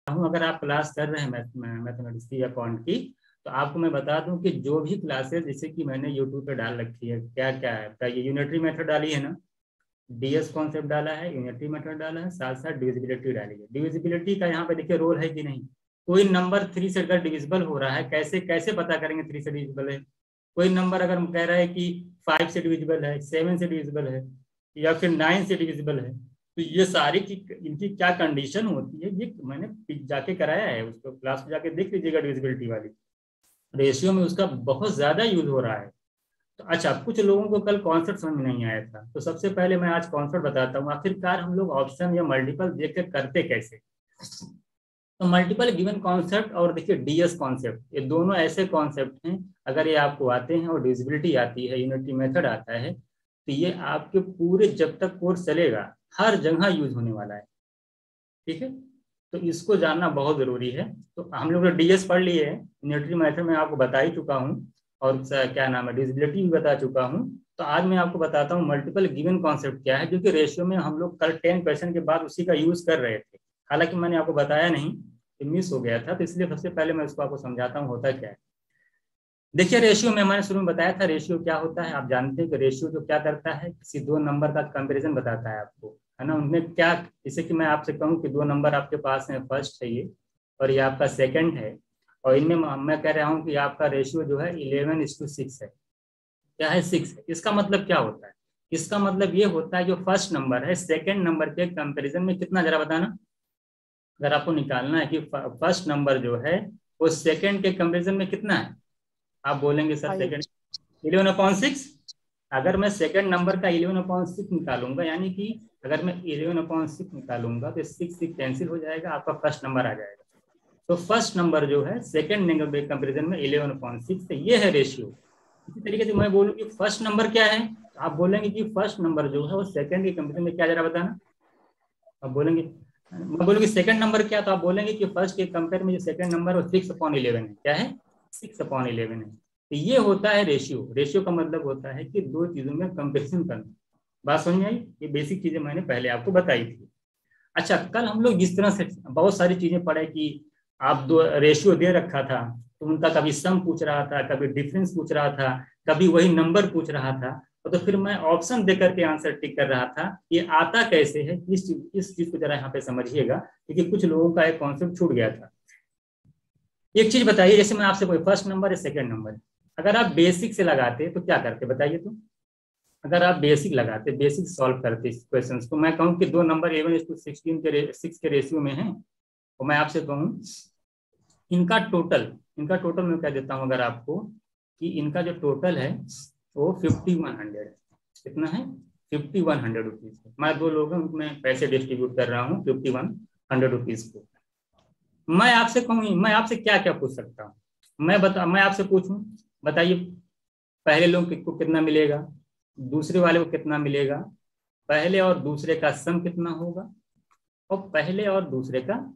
हूँ, अगर आप क्लास कर रहे हैं मैथमेटिक्स की अकाउंट की, तो आपको मैं बता दूं कि जो भी क्लासेस जैसे कि मैंने यूट्यूब पे डाल रखी है, क्या क्या है, क्या ये यूनिटरी मेथड डाली है ना, डीएस कॉन्सेप्ट डाला है, यूनिटरी मेथड डाला है, साथ साथ डिविजिबिलिटी डाली है। डिविजिबिलिटी का यहाँ पे देखिए रोल है कि नहीं, कोई नंबर 3 से अगर डिविजिबल हो रहा है, कैसे कैसे पता करेंगे 3 से डिविजिबल है। कोई नंबर अगर कह रहा है कि 5 से डिविजिबल है, 7 से डिविजिबल है, या फिर 9 से डिविजिबल है, तो ये सारी की इनकी क्या कंडीशन होती है, ये मैंने जाके कराया है, उसको क्लास में जाके देख लीजिएगा। डिविजिबिलिटी वाली रेशियो में उसका बहुत ज्यादा यूज हो रहा है। तो अच्छा, कुछ लोगों को कल कॉन्सेप्ट समझ में नहीं आया था, तो सबसे पहले मैं आज कॉन्सेप्ट बताता हूँ, आखिरकार हम लोग ऑप्शन या मल्टीपल देख के करते कैसे। तो मल्टीपल गिवन कॉन्सेप्ट और देखिए डीएस कॉन्सेप्ट, ये दोनों ऐसे कॉन्सेप्ट हैं, अगर ये आपको आते हैं और डिविजिबिलिटी आती है, यूनिटरी मेथड आता है, तो ये आपके पूरे जब तक कोर्स चलेगा हर जगह यूज होने वाला है। ठीक है, तो इसको जानना बहुत जरूरी है। तो हम लोग डीएस पढ़ लिए हैं, यूनिटरी मेथड में आपको बता ही चुका हूँ, और क्या नाम है, डिविजिबिलिटी भी बता चुका हूँ। तो आज मैं आपको बताता हूँ मल्टीपल गिवन कॉन्सेप्ट क्या है, जो कि रेशियो में हम लोग कल 10 क्वेश्चन के बाद उसी का यूज कर रहे थे। हालांकि मैंने आपको बताया नहीं, मिस हो गया था, तो इसलिए सबसे पहले मैं उसको आपको समझाता हूँ होता क्या है। देखिए रेशियो में मैंने शुरू में बताया था, रेशियो क्या होता है। आप जानते हैं कि रेशियो जो क्या करता है, किसी दो नंबर का कंपैरिजन बताता है आपको, है ना। उनमें क्या, जैसे कि मैं आपसे कहूँ कि दो नंबर आपके पास है, फर्स्ट है ये और ये आपका सेकंड है, और इनमें मैं कह रहा हूँ कि आपका रेशियो जो है 11:6 है। क्या है, 6 है। इसका मतलब क्या होता है, इसका मतलब ये होता है जो फर्स्ट नंबर है सेकंड नंबर के कंपैरिजन में कितना, जरा बताना। अगर आपको निकालना है कि फर्स्ट नंबर जो है वो सेकंड के कंपैरिजन में कितना है, आप बोलेंगे सर सेकंड 11/6। अगर मैं सेकंड नंबर का 11/6 निकालूंगा, यानी कि अगर मैं 11/6 निकालूंगा तो 6 कैंसिल हो जाएगा, आपका फर्स्ट नंबर आ जाएगा। तो फर्स्ट नंबर जो है सेकंड नंबर के कंपैरिजन में 11/6, ये है रेशियो। इसी तरीके से मैं बोलूँ कि फर्स्ट नंबर क्या है, तो आप बोलेंगे कि फर्स्ट नंबर जो है वो सेकंड के कंपैरिजन में क्या, जरा बताना। आप बोलेंगे, मैं बोलूँगी सेकंड नंबर क्या, तो आप बोलेंगे कि फर्स्ट के कंपेयर में जो सेकंड नंबर है वो 6/11 है। क्या है, 6/11 है। तो ये होता है रेशियो। रेशियो का मतलब होता है कि दो चीजों में कंपेरिजन करना। बात समझ आई, ये बेसिक चीजें मैंने पहले आपको बताई थी। अच्छा, कल हम लोग जिस तरह से बहुत सारी चीजें पढ़े कि आप दो रेशियो दे रखा था, तो उनका कभी सम पूछ रहा था, कभी डिफरेंस पूछ रहा था, कभी वही नंबर पूछ रहा था, तो फिर मैं ऑप्शन दे करके आंसर टिक कर रहा था। ये आता कैसे है, इस चीज को जरा यहाँ पे समझिएगा, क्योंकि कुछ लोगों का एक कॉन्सेप्ट छूट गया था। एक चीज बताइए, जैसे मैं आपसे कोई फर्स्ट नंबर है सेकंड नंबर है, अगर आप बेसिक से लगाते तो क्या करते, बताइए तो। अगर आप बेसिक लगाते, बेसिक सॉल्व करते इस क्वेश्चन को, मैं कहूँ कि दो नंबर 11:6 के रेशियो में है, और मैं आपसे कहूँ इनका टोटल मैं क्या देता हूँ अगर आपको, कि इनका जो टोटल है वो 5100 है। कितना है, 5100 रुपीज। मैं दो लोगों में पैसे डिस्ट्रीब्यूट कर रहा हूँ 5100 रुपीज को। मैं आपसे कहूँ, मैं आपसे क्या क्या पूछ सकता हूँ, मैं आपसे पूछूं, बताइए पहले लोग को कितना मिलेगा, दूसरे वाले को कितना मिलेगा, पहले और दूसरे का सम कितना होगा, और पहले और दूसरे का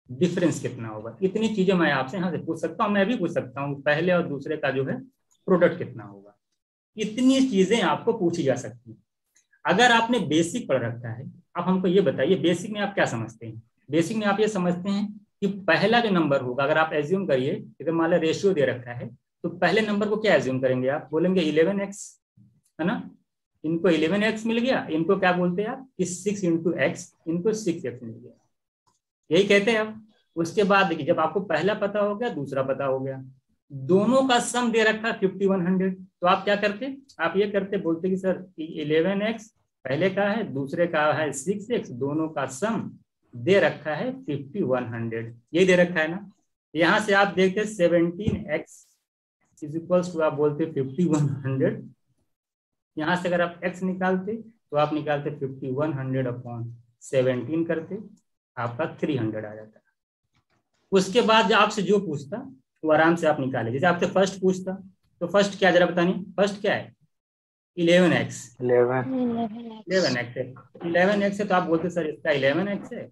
डिफरेंस कितना होगा। इतनी चीजें मैं आपसे यहाँ से पूछ सकता हूँ। मैं भी पूछ सकता हूँ पहले और दूसरे का जो है प्रोडक्ट कितना होगा। इतनी चीजें आपको पूछी जा सकती हैं अगर आपने बेसिक पढ़ रखा है। आप हमको ये बताइए, बेसिक में आप क्या समझते हैं। बेसिक में आप ये समझते हैं कि पहला जो नंबर होगा, अगर आप एज्यूम करिए, अगर मान लो रेशियो दे रखा है, तो पहले नंबर को क्या एज्यूम करेंगे, आप बोलेंगे 11x, है ना। इनको 11x मिल गया, इनको क्या बोलते हैं आप कि 6x, इनको 6x मिल गया, यही कहते हैं आप। उसके बाद देखिए, जब आपको पहला पता हो गया, दूसरा पता हो गया, दोनों का सम दे रखा 5100, तो आप क्या करते, आप ये करते, बोलते कि सर 11x पहले का है, दूसरे का है 6x, दोनों का सम दे रखा है 5100, ये दे रखा है ना। यहां से आप देखते 17x इज इक्वल्स टू, आप बोलते 5100। यहां से अगर आप x निकालते तो आप निकालते 5100/17 करते, आपका 300 आ जाता। उसके बाद जो आपसे जो पूछता वो आराम से आप निकाले। जैसे आपसे फर्स्ट पूछता, तो फर्स्ट क्या, जरा बतानी, फर्स्ट क्या है, 11x। 11x है, 11x है, तो आप बोलते सर इसका 11x है।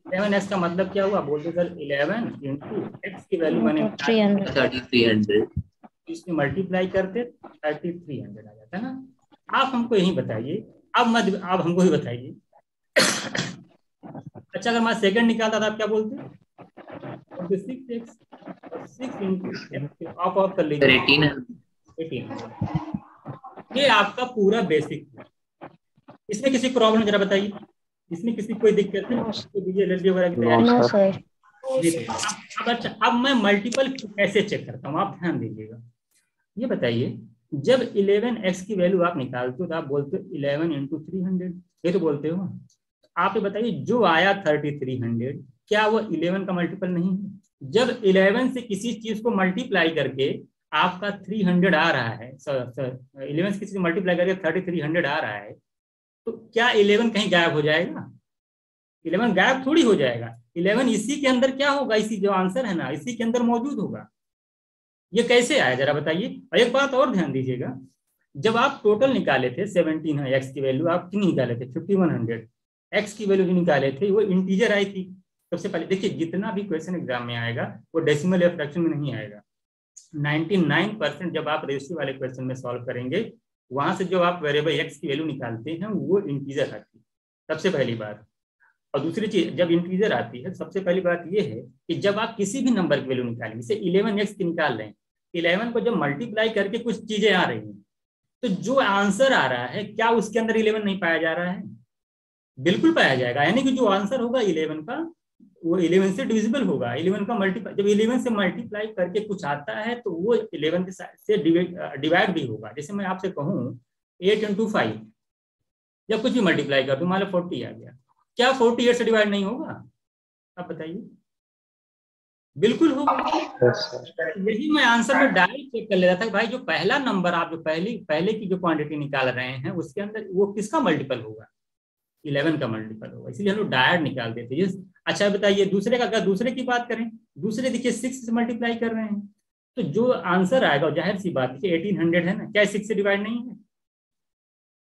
11x का मतलब क्या हुआ, बोलते सर 11 इंटू एक्स की वैल्यू मैंने 3300, इसमें मल्टीप्लाई करते 3300 आ जाता है ना। आप हमको यही बताइए, अब हमको ही बताइए अच्छा अगर मैं सेकंड निकालता था आप क्या बोलते? 6x 6 इंटू ऑफ कर लीजिए 1800। ये आपका पूरा बेसिक है। इसमें किसी प्रॉब्लम जरा बताइए, इसमें किसी कोई दिक्कत है? एलर्जी वगैरह की तैयारी? No sir. अब अच्छा अब मैं मल्टीपल कैसे चेक करता हूँ, आप ध्यान दीजिएगा। ये बताइए, जब 11x की वैल्यू आप निकालते हो तो आप बोलते हो 11 इंटू 300, ये तो बोलते हो। आप ये बताइए जो आया 3300, क्या वो 11 का मल्टीपल नहीं है? जब 11 से किसी चीज को मल्टीप्लाई करके आपका 300 आ रहा है, 11 से किसी को मल्टीप्लाई करके 3300 आ रहा है, तो क्या 11 कहीं गायब हो जाएगा? 11 गायब थोड़ी हो जाएगा। 11 इसी के अंदर क्या होगा, इसी जो आंसर है ना, इसी के अंदर मौजूद होगा। ये कैसे आया जरा बताइए। और एक बात और ध्यान दीजिएगा, जब आप टोटल निकाले थे 17 है एक्स की वैल्यू, आप कितनी निकाले थे? 5100 एक्स की वैल्यू जो निकाले थे वो इंटीजर आई थी। सबसे पहले देखिए, जितना भी क्वेश्चन एग्जाम में आएगा वो डेसिमल या फ्रैक्शन में नहीं आएगा। 99% जब आप रेशियो वाले क्वेश्चन में सॉल्व करेंगे, वहां से जो आप वेरिएबल एक्स की वैल्यू निकालते हैं वो इंटीजर आती है, सबसे पहली बात। और दूसरी चीज, जब इंटीजर आती है सबसे पहली बात ये है कि जब आप किसी भी नंबर की वैल्यू निकालेंगे, जैसे 11x की निकाल रहे हैं, 11 को जब मल्टीप्लाई करके कुछ चीजें आ रही हैं, तो जो आंसर आ रहा है क्या उसके अंदर 11 नहीं पाया जा रहा है? बिल्कुल पाया जाएगा। यानी कि जो आंसर होगा 11 का, वो 11 से डिविजिबल होगा। 11 का मल्टीप्लाई, जब 11 से मल्टीप्लाई करके कुछ आता है तो वो 11 के से डिवाइड भी होगा। जैसे मैं आपसे कहूँ 8 इंटू 5, जब कुछ भी मल्टीप्लाई कर दूं, मान लो 40 आ गया, क्या 48 से डिवाइड नहीं होगा? आप बताइए। बिल्कुल होगा। यही मैं आंसर में डायरेक्ट चेक कर लेता था कि भाई जो पहला नंबर आप जो पहले की जो क्वांटिटी निकाल रहे हैं उसके अंदर वो किसका मल्टीपल होगा? 11 का मल्टीपल होगा। इसलिए हम लोग डायरेक्ट निकाल देते हैं। अच्छा बताइए दूसरे का, अगर दूसरे की बात करें, दूसरे देखिए 6 से मल्टीप्लाई कर रहे हैं, तो जो आंसर आएगा जाहिर सी बात है 1800 है ना, क्या 6 से डिवाइड नहीं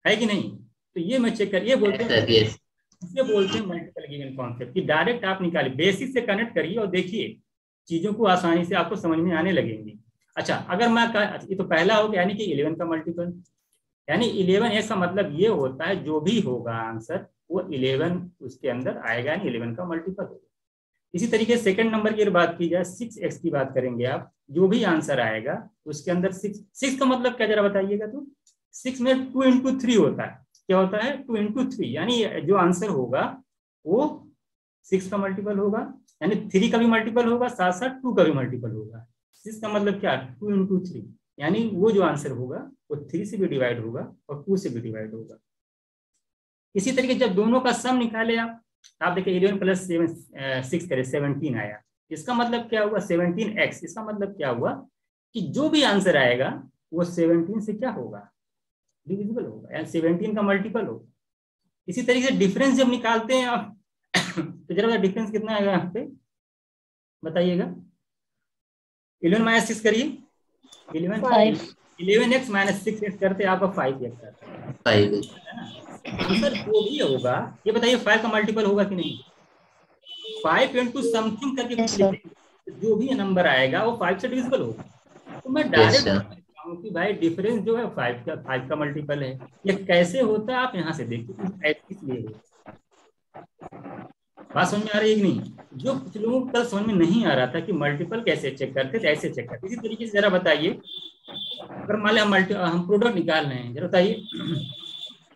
है कि नहीं? तो ये मैं चेक कर, ये बोलते हैं मल्टीपल गिवन कॉन्सेप्ट, कि डायरेक्ट आप निकालिए, बेसिक से कनेक्ट करिए और देखिए चीजों को आसानी से आपको समझ में आने लगेंगी। अच्छा अगर मैं ये तो पहला हो गया, यानी कि 11 का मल्टीपल, यानी 11x का मतलब ये होता है जो भी होगा आंसर वो 11 उसके अंदर आएगा, यानी 11 का मल्टीपल होगा। इसी तरीके सेकंड नंबर की बात की जाए, 6x की बात करेंगे आप, जो भी आंसर आएगा उसके अंदर 6 का मतलब क्या जरा बताइएगा। तो 6 में 2 इंटू 3 होता है। क्या होता है? 2 इंटू 3, यानी जो आंसर होगा वो 6 का मल्टीपल होगा, यानी 3 का भी मल्टीपल होगा, साथ साथ 2 का भी मल्टीपल होगा। 6 का मतलब क्या? 2 इंटू 3, यानी वो जो आंसर होगा वो 3 से भी डिवाइड होगा और 2 से भी डिवाइड होगा। इसी तरीके जब दोनों का सम निकाले आप देखिए 11 प्लस 6 करे 17 आया। इसका मतलब क्या हुआ? 17x। इसका मतलब क्या हुआ कि जो भी आंसर आएगा वो 17 से क्या होगा? डिविजिबल होगा, यानी 17 का मल्टीपल होगा। इसी तरीके से डिफरेंस जब निकालते हैं आप तो जरा डिफरेंस कितना आएगा यहाँ पे बताइएगा। 11 माइनस 6 करिए, 11x माइनस 6x करते आपका 5x आता है ना। आंसर जो भी होगा ये बताइए 5 का मल्टीपल होगा कि नहीं? 5 इंटू समथिंग करके कुछ लिखेंगे, जो भी नंबर आएगा वो 5 से डिविजिबल होगा। तो मैं डायरेक्ट कि भाई डिफरेंस जो है 5 का मल्टीपल है। ये कैसे होता है आप यहाँ से देखिए, इसलिए बात समझ में आ रही है कि नहीं? जो कुछ लोगों को कल समझ में नहीं आ रहा था कि मल्टीपल कैसे चेक करते थे, ऐसे चेक करते। इसी तरीके से जरा बताइए, अगर मान लिया हम प्रोडक्ट निकाल रहे हैं, जरा बताइए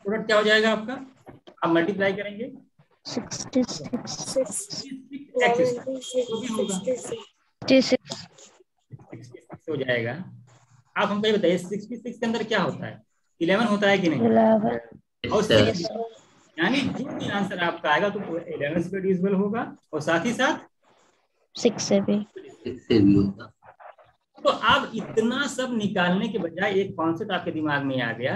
प्रोडक्ट क्या हो जाएगा आपका? आप मल्टीप्लाई करेंगे 66 हो जाएगा। आप हमको ये बताइए 66 के अंदर क्या होता है? 11 होता है कि नहीं? 11 और यानी जो भी आंसर आपका आएगा तो 11 से डिविजिबल होगा और साथ ही साथ 6 से भी होगा। तो आप इतना सब निकालने के बजाय एक कॉन्सेप्ट आपके दिमाग में आ गया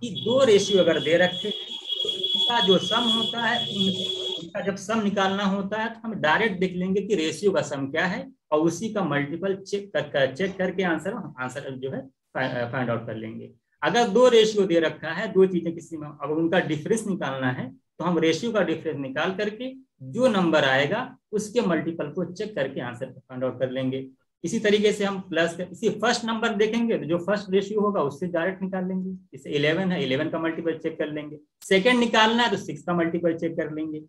कि दो रेशियो अगर दे रखे हैं तो इनका जो सम होता है, इनका जब सम निकालना होता है तो हम डायरेक्ट देख लेंगे कि रेशियो का सम क्या है और उसी का मल्टीपल चेक करके आंसर जो है फाइंड आउट कर लेंगे। अगर दो रेशियो दे रखा है, दो चीजें किसी में, अगर उनका डिफरेंस निकालना है तो हम रेशियो का डिफरेंस निकाल करके जो नंबर आएगा उसके मल्टीपल को चेक करके आंसर फाइंड आउट कर लेंगे। इसी तरीके से हम प्लस इसी फर्स्ट नंबर देखेंगे तो जो फर्स्ट रेशियो होगा उससे डायरेक्ट निकाल लेंगे। जैसे 11 है, 11 का मल्टीपल चेक कर लेंगे। सेकंड निकालना है तो 6 का मल्टीपल चेक कर लेंगे।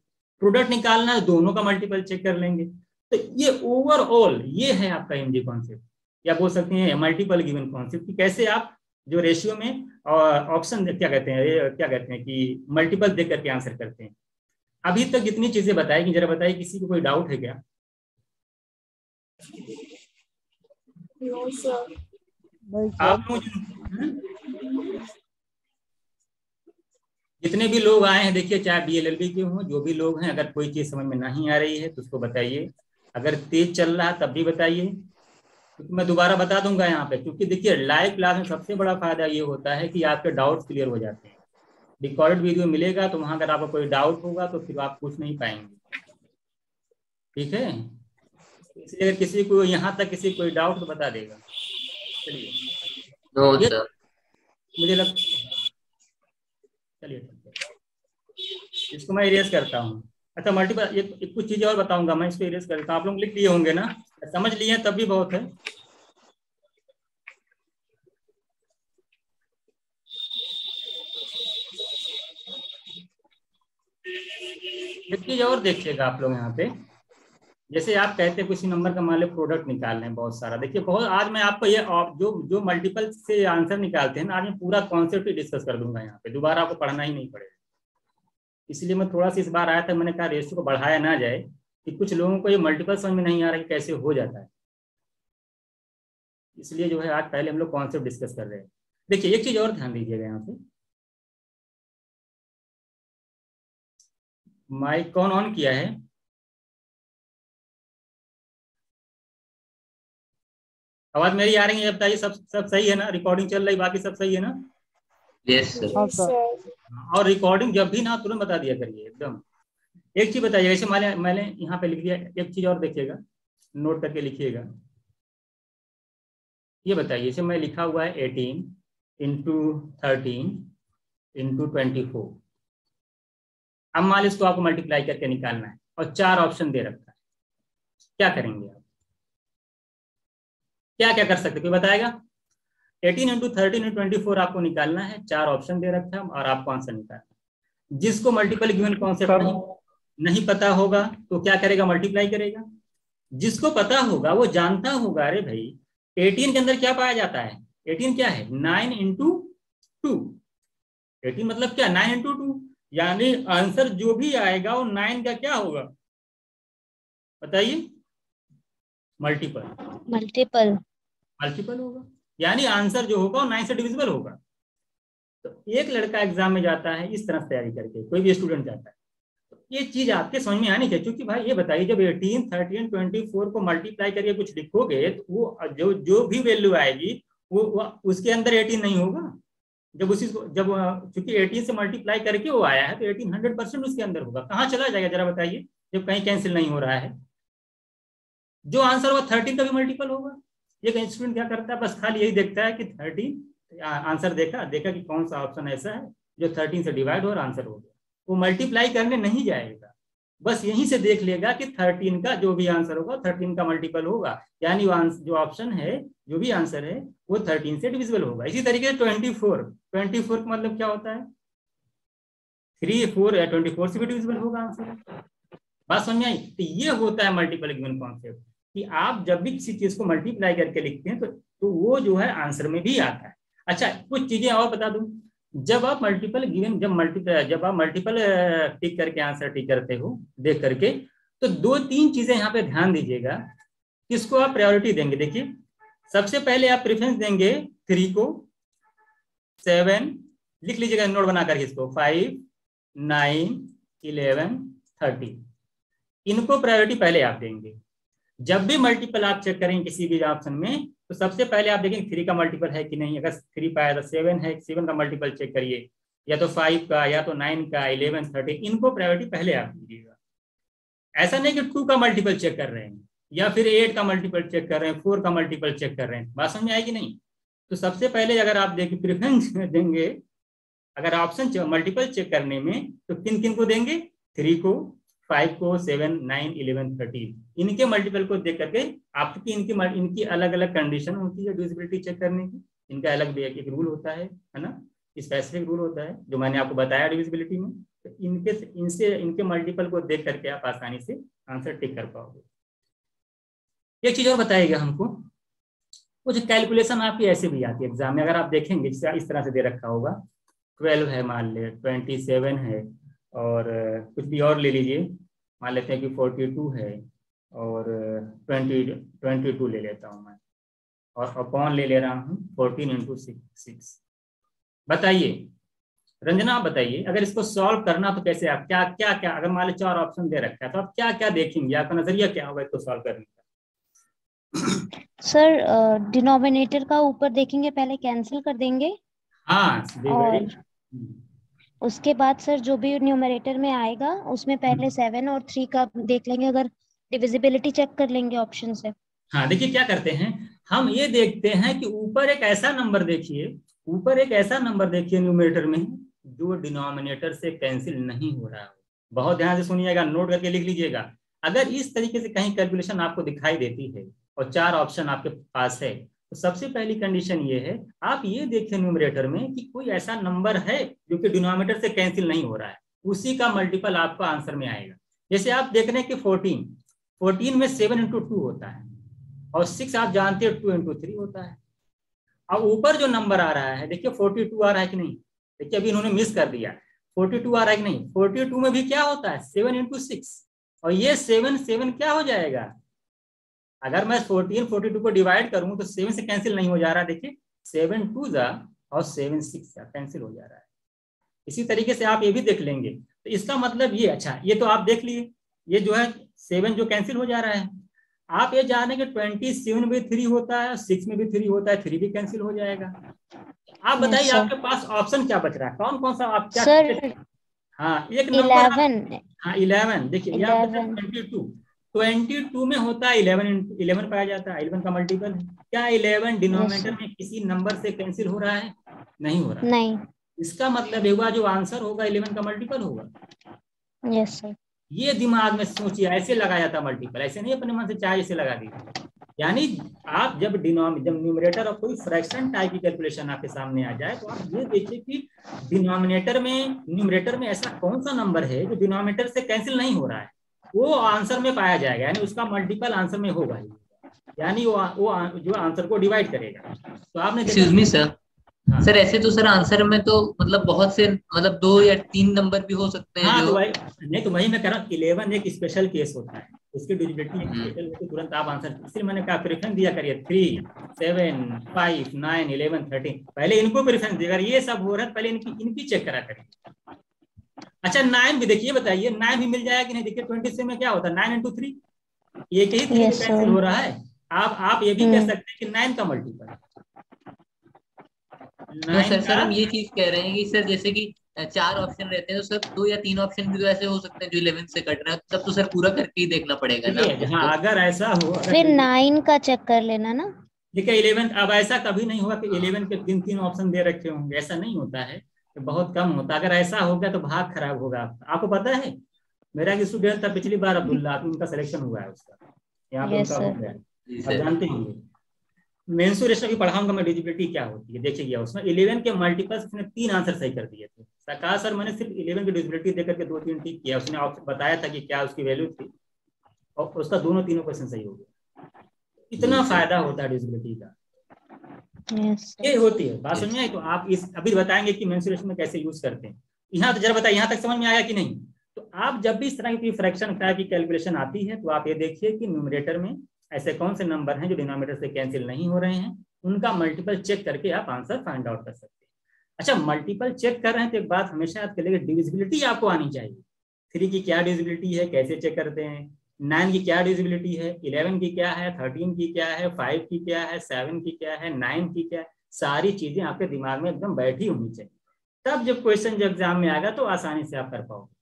प्रोडक्ट निकालना है, दोनों का मल्टीपल चेक कर लेंगे। तो ये ओवरऑल ये है आपका एमजी कॉन्सेप्ट, या बोल सकते हैं मल्टीपल गिवन कॉन्सेप्ट, कि कैसे आप जो रेशियो में ऑप्शन क्या कहते हैं कि मल्टीपल देख करके आंसर करते हैं। अभी तक जितनी चीजें बताई, जरा बताइए किसी को कोई डाउट है क्या? No sir. आप लोग जितने भी लोग आए हैं, देखिए चाहे बीएलएलबी के हों, जो भी लोग हैं, अगर कोई चीज समझ में नहीं आ रही है तो उसको बताइए। अगर तेज चल रहा है तब भी बताइए, क्योंकि मैं दोबारा बता दूंगा यहाँ पे। क्योंकि देखिए लाइव क्लास में सबसे बड़ा फायदा ये होता है कि आपके डाउट्स क्लियर हो जाते हैं। रिकॉर्डेड वीडियो मिलेगा तो वहां अगर आपको कोई डाउट होगा तो फिर आप पूछ नहीं पाएंगे, ठीक है। इसलिए अगर किसी को यहाँ तक किसी कोई डाउट तो बता देगा। चलिए नो सर। मुझे लग चलिए इसको मैं इरेज करता हूँ। अच्छा मल्टीपल एक कुछ चीजें और बताऊंगा मैं, इसको इरेज करता हूँ। आप लोग लिख लिए होंगे ना, समझ लिए तब भी बहुत है। एक चीज और देखिएगा आप लोग यहाँ पे, जैसे आप कहते हैं किसी नंबर का मान लो प्रोडक्ट निकालना है बहुत सारा। देखिए बहुत आज मैं आपको ये जो मल्टीपल से आंसर निकालते हैं ना, आज मैं पूरा कॉन्सेप्ट ही डिस्कस कर दूंगा यहाँ पे, दोबारा आपको पढ़ना ही नहीं पड़ेगा। इसलिए मैं थोड़ा सा इस बार आया था, मैंने कहा रेशियो को बढ़ाया ना जाए, कि कुछ लोगों को ये मल्टीपल समझ में नहीं आ रहा है कैसे हो जाता है। इसलिए जो है आज पहले हम लोग कॉन्सेप्ट डिस्कस कर रहे हैं। देखिए एक चीज और ध्यान दीजिएगा यहाँ पे, माइक कौन ऑन किया है? आवाज मेरी आ रही है? बताइए सब सही है ना? रिकॉर्डिंग चल रही, बाकी सब सही है ना? Yes sir. और रिकॉर्डिंग जब भी ना तुरंत बता दिया करिए एकदम। एक चीज बताइए, जैसे मैंने यहाँ पे लिख दिया, एक चीज और देखिएगा, नोट करके लिखिएगा। ये बताइए, जैसे मैं लिखा हुआ है 18 इंटू 13 इंटू 24। अब मान लीजिए इसको आपको मल्टीप्लाई करके निकालना है और 4 ऑप्शन दे रखा है, क्या करेंगे आप? क्या क्या कर सकते, कोई बताएगा? 18 इंटू 13 इंटू 24 आपको निकालना है, 4 ऑप्शन दे रखा है और आपको आंसर निकालना है। जिसको मल्टीपल गिवन कॉन्सेप्ट नहीं पता होगा तो क्या करेगा? मल्टीप्लाई करेगा। जिसको पता होगा वो जानता होगा, अरे भाई 18 के अंदर क्या पाया जाता है? 18 क्या है? 9 इंटू 2। 18 मतलब क्या? 9 इंटू 2, यानी आंसर जो भी आएगा वो 9 का क्या होगा बताइए? मल्टीपल होगा, यानी आंसर जो होगा वो 9 से डिविजिबल होगा। तो एक लड़का एग्जाम में जाता है इस तरह तैयारी करके, कोई भी स्टूडेंट जाता है, तो ये चीज आपके समझ में आनी चाहिए। क्योंकि भाई ये बताइए, जब 18, 13, 24 को मल्टीप्लाई करके कुछ लिखोगे तो वो जो भी वैल्यू आएगी वो उसके अंदर 18 नहीं होगा। चूंकि 18 से मल्टीप्लाई करके वो आया है तो 18 100% उसके अंदर होगा। कहाँ चला जाएगा जरा बताइए, जब कहीं कैंसिल नहीं हो रहा है। जो आंसर होगा 13 का भी मल्टीपल होगा। ये स्टूडेंट क्या करता है, बस खाली यही देखता है कि 13 आंसर देखा कि कौन सा ऑप्शन ऐसा है जो 13 से डिवाइड हो और आंसर हो गया। वो मल्टीप्लाई करने नहीं जाएगा, बस यहीं से देख लेगा कि 13 का जो भी आंसर होगा 13 का मल्टीपल होगा, यानी जो ऑप्शन है, जो भी आंसर है वो 13 से डिविजिबल होगा। इसी तरीके से 24 का मतलब क्या होता है? 3, 4 या 24 से भी डिविजिबल होगा आंसर। बात समझ आई? तो ये होता है मल्टीपल गिवन कॉन्सेप्ट, कि आप जब भी किसी चीज को मल्टीप्लाई करके लिखते हैं तो वो जो है आंसर में भी आता है। अच्छा कुछ चीजें और बता दूं, जब आप मल्टीपल टिक करके आंसर टिक करते हो देख करके, तो 2-3 चीजें यहाँ पे ध्यान दीजिएगा, किसको आप प्रायोरिटी देंगे। देखिए सबसे पहले आप प्रेफरेंस देंगे 3 को, 7 लिख लीजिएगा नोट बना करके, इसको 5, 9, 11, 30, इनको प्रायोरिटी पहले आप देंगे। जब भी मल्टीपल आप चेक करेंगे किसी भी ऑप्शन में तो सबसे पहले आप देखेंगे 3 का मल्टीपल है कि नहीं। अगर 3 पाया तो 7 है, 7 का मल्टीपल चेक करिए, या तो 5 का, या तो 9 का, 11, 30, इनको प्रायोरिटी पहले आप दीजिएगा। ऐसा नहीं कि 2 का मल्टीपल चेक कर रहे हैं, या फिर 8 का मल्टीपल चेक कर रहे हैं, 4 का मल्टीपल चेक कर रहे हैं। बात समझ में आएगी नहीं? तो सबसे पहले अगर आप देखिए प्रेफरेंस देंगे, अगर ऑप्शन मल्टीपल चेक करने में, तो किन किन को देंगे? 3 को, 5 को, 7, 9, 11, 13, इनके मल्टीपल को देख करके आपकी इनकी अलग अलग कंडीशन होती है डिविजिबिलिटी चेक करने की। इनका अलग एक रूल होता है ना, स्पेसिफिक रूल होता है जो मैंने आपको बताया डिविजिबिलिटी में। तो इनके मल्टीपल को देख करके आप आसानी से आंसर टिक कर पाओगे। एक चीज और बताइएगा हमको, वो जो कैलकुलेशन आपकी ऐसे भी आती है एग्जाम में, अगर आप देखेंगे इस तरह से दे रखा होगा 12 है, मान ले 27 है, और कुछ भी और ले लीजिए, मान लेते हैं कि 42 है और 22 ले लेता हूँ मैं, और अपॉन ले रहा हूँ 14 × 6। बताइए रंजना, आप बताइए अगर इसको सॉल्व करना तो कैसे, आप क्या क्या क्या, अगर मान लो 4 ऑप्शन दे रखा है तो आप क्या क्या देखेंगे, आपका नजरिया क्या होगा इसको सॉल्व करने का? सर डिनोमिनेटर का ऊपर देखेंगे, पहले कैंसिल कर देंगे। हाँ, और उसके बाद सर जो भी न्यूमरेटर में आएगा उसमें पहले 7 और 3 का देख लेंगे, अगर डिविजिबिलिटी चेक कर लेंगे ऑप्शन से। हाँ, देखिए क्या करते हैं हम, ये देखते हैं कि ऊपर एक ऐसा नंबर देखिए, ऊपर एक ऐसा नंबर देखिए न्यूमरेटर में जो डिनोमिनेटर से कैंसिल नहीं हो रहा है। बहुत ध्यान से सुनिएगा, नोट करके लिख लीजिएगा। अगर इस तरीके से कहीं कैलकुलेशन आपको दिखाई देती है और 4 ऑप्शन आपके पास है, तो सबसे पहली कंडीशन ये है, आप ये देखिए न्यूमरेटर में कि कोई ऐसा नंबर है जो कि डिनोमिनेटर से कैंसिल नहीं हो रहा है, उसी का मल्टीपल आपका आंसर में आएगा। जैसे आप देख रहे हैं कि 14 में 7 × 2 होता है, और 6 आप जानते हो 2 × 3 होता है। अब ऊपर जो नंबर आ रहा है देखिए 42 आ रहा है कि नहीं, देखिए अभी इन्होंने मिस कर दिया, 42 आ रहा है कि नहीं, 42 में भी क्या होता है 7 × 6, और ये 7 क्या हो जाएगा, अगर मैं 42 को डिवाइड करूं तो 7 से कैंसिल नहीं हो जा रहा, देखिए 7 2 और 7 6 कैंसिल हो जा रहा है। इसी तरीके से आप ये भी देख लेंगे, तो इसका मतलब ये, अच्छा ये तो आप देख लिए, ये जो है 7 जो कैंसिल हो जा रहा है। आप ये जाने कि 27 में भी 3 होता है, 6 में भी 3 होता है, 3 भी कैंसिल हो जाएगा। आप बताइए आपके पास ऑप्शन क्या बच रहा है, कौन कौन सा आप क्या सर? हाँ, एक नंबर 11। हाँ 11, देखिए 22 में होता है 11 पाया जाता है, 11 का मल्टीपल है। क्या 11 डिनोमिनेटर में किसी नंबर से कैंसिल हो रहा है? नहीं हो रहा। नहीं। इसका मतलब होगा जो आंसर होगा 11 का मल्टीपल होगा। Yes sir. ये दिमाग में सोचिए, ऐसे लगाया था मल्टीपल, ऐसे नहीं अपने मन से चाहे ऐसे लगा दी। यानी आप जब न्यूमरेटर और कोई फ्रैक्शन टाइप की कैलकुलेशन आपके सामने आ जाए, तो आप ये देखिए कि न्यूमरेटर में ऐसा कौन सा नंबर है जो डिनोमिनेटर से कैंसिल नहीं हो रहा है, वो आंसर में पाया जाएगा, यानी उसका मल्टीपल आंसर में होगा, यानी वो जो आंसर को डिवाइड करेगा। तो आपने एक्सक्यूज मी सर, हाँ। सर ऐसे तो सर आंसर में तो मतलब बहुत से मतलब 2 या 3 नंबर भी हो सकते हैं। हाँ, जो तो भाई नहीं, तो वही मैं कह रहा हूँ 11 एक स्पेशल केस होता है, उसकी डिविजिबिलिटी एक स्पेशल होती है, तुरंत आप आंसर, इसलिए मैंने कहा प्रेफरेंस दिया करिए 3 7 5 9 11 13, पहले इनको प्रेफरेंस दिया, अगर ये सब हो रहा है पहले इनकी चेक करा करिए। अच्छा 9 भी देखिए, बताइए 9 भी मिल जाएगा कि नहीं। देखिए 27 में क्या होता है 9 × 3, एक ही 3 कैंसिल हो रहा है। आप ये भी कह सकते हैं कि 9 का मल्टीपल। सर हम ये चीज कह रहे हैं कि सर जैसे कि 4 ऑप्शन रहते हैं, तो सर 2 या 3 ऑप्शन भी तो ऐसे हो सकते हैं जो 11 से कट रहे हैं, तब तो सर पूरा करके ही देखना पड़ेगा ना। हाँ, अगर ऐसा हो, फिर 9 का चेक कर लेना ना। देखिए 11, अब ऐसा कभी नहीं होगा कि 11 के 3 ऑप्शन दे रखे होंगे, ऐसा नहीं होता है, बहुत कम होता। अगर ऐसा होगा तो भाग खराब होगा। आपको पता है मेरा एक स्टूडेंट था पिछली बार, अब्दुल्ला, उनका सिलेक्शन हुआ है उसका, यहाँ पे उनका हो गया। आप जानते होंगे मेंसुरेशन भी पढ़ाऊंगा मैं, डिविजिबिलिटी क्या होती है देखिए। उसमें 11 के मल्टीपल्स उसने 3 आंसर सही कर दिए थे। कहा सर मैंने सिर्फ 11 की डिविजिबिलिटी देकर के 2-3 ठीक किया, उसने बताया था कि क्या उसकी वैल्यू थी, और उसका तीनों क्वेश्चन सही हो गया। इतना फायदा होता है डिविजिबिलिटी का। ये होती है बात, समझ में आई? तो आप इस अभी बताएंगे कि मेंसुरेशन में कैसे यूज करते हैं। यहाँ तो जरा बताइए, यहाँ तक समझ में आया कि नहीं? तो आप जब भी इस तरह की फ्रैक्शन टाइप की कैलकुलेशन आती है, तो आप ये देखिए कि न्यूमरेटर में ऐसे कौन से नंबर हैं जो डिनोमिनेटर से कैंसिल नहीं हो रहे हैं, उनका मल्टीपल चेक करके आप आंसर फाइंड आउट कर सकते हैं। अच्छा, मल्टीपल चेक कर रहे हैं तो एक बात हमेशा याद करिएगा, डिविजिबिलिटी आपको आनी चाहिए। 3 की क्या डिविजिबिलिटी है, कैसे चेक करते हैं, 9 की क्या डिविजिबिलिटी है, 11 की क्या है, 13 की क्या है, 5 की क्या है, 7 की क्या है, 9 की क्या है, सारी चीजें आपके दिमाग में एकदम बैठी होनी चाहिए। तब जब क्वेश्चन जब एग्जाम में आएगा तो आसानी से आप कर पाओगे।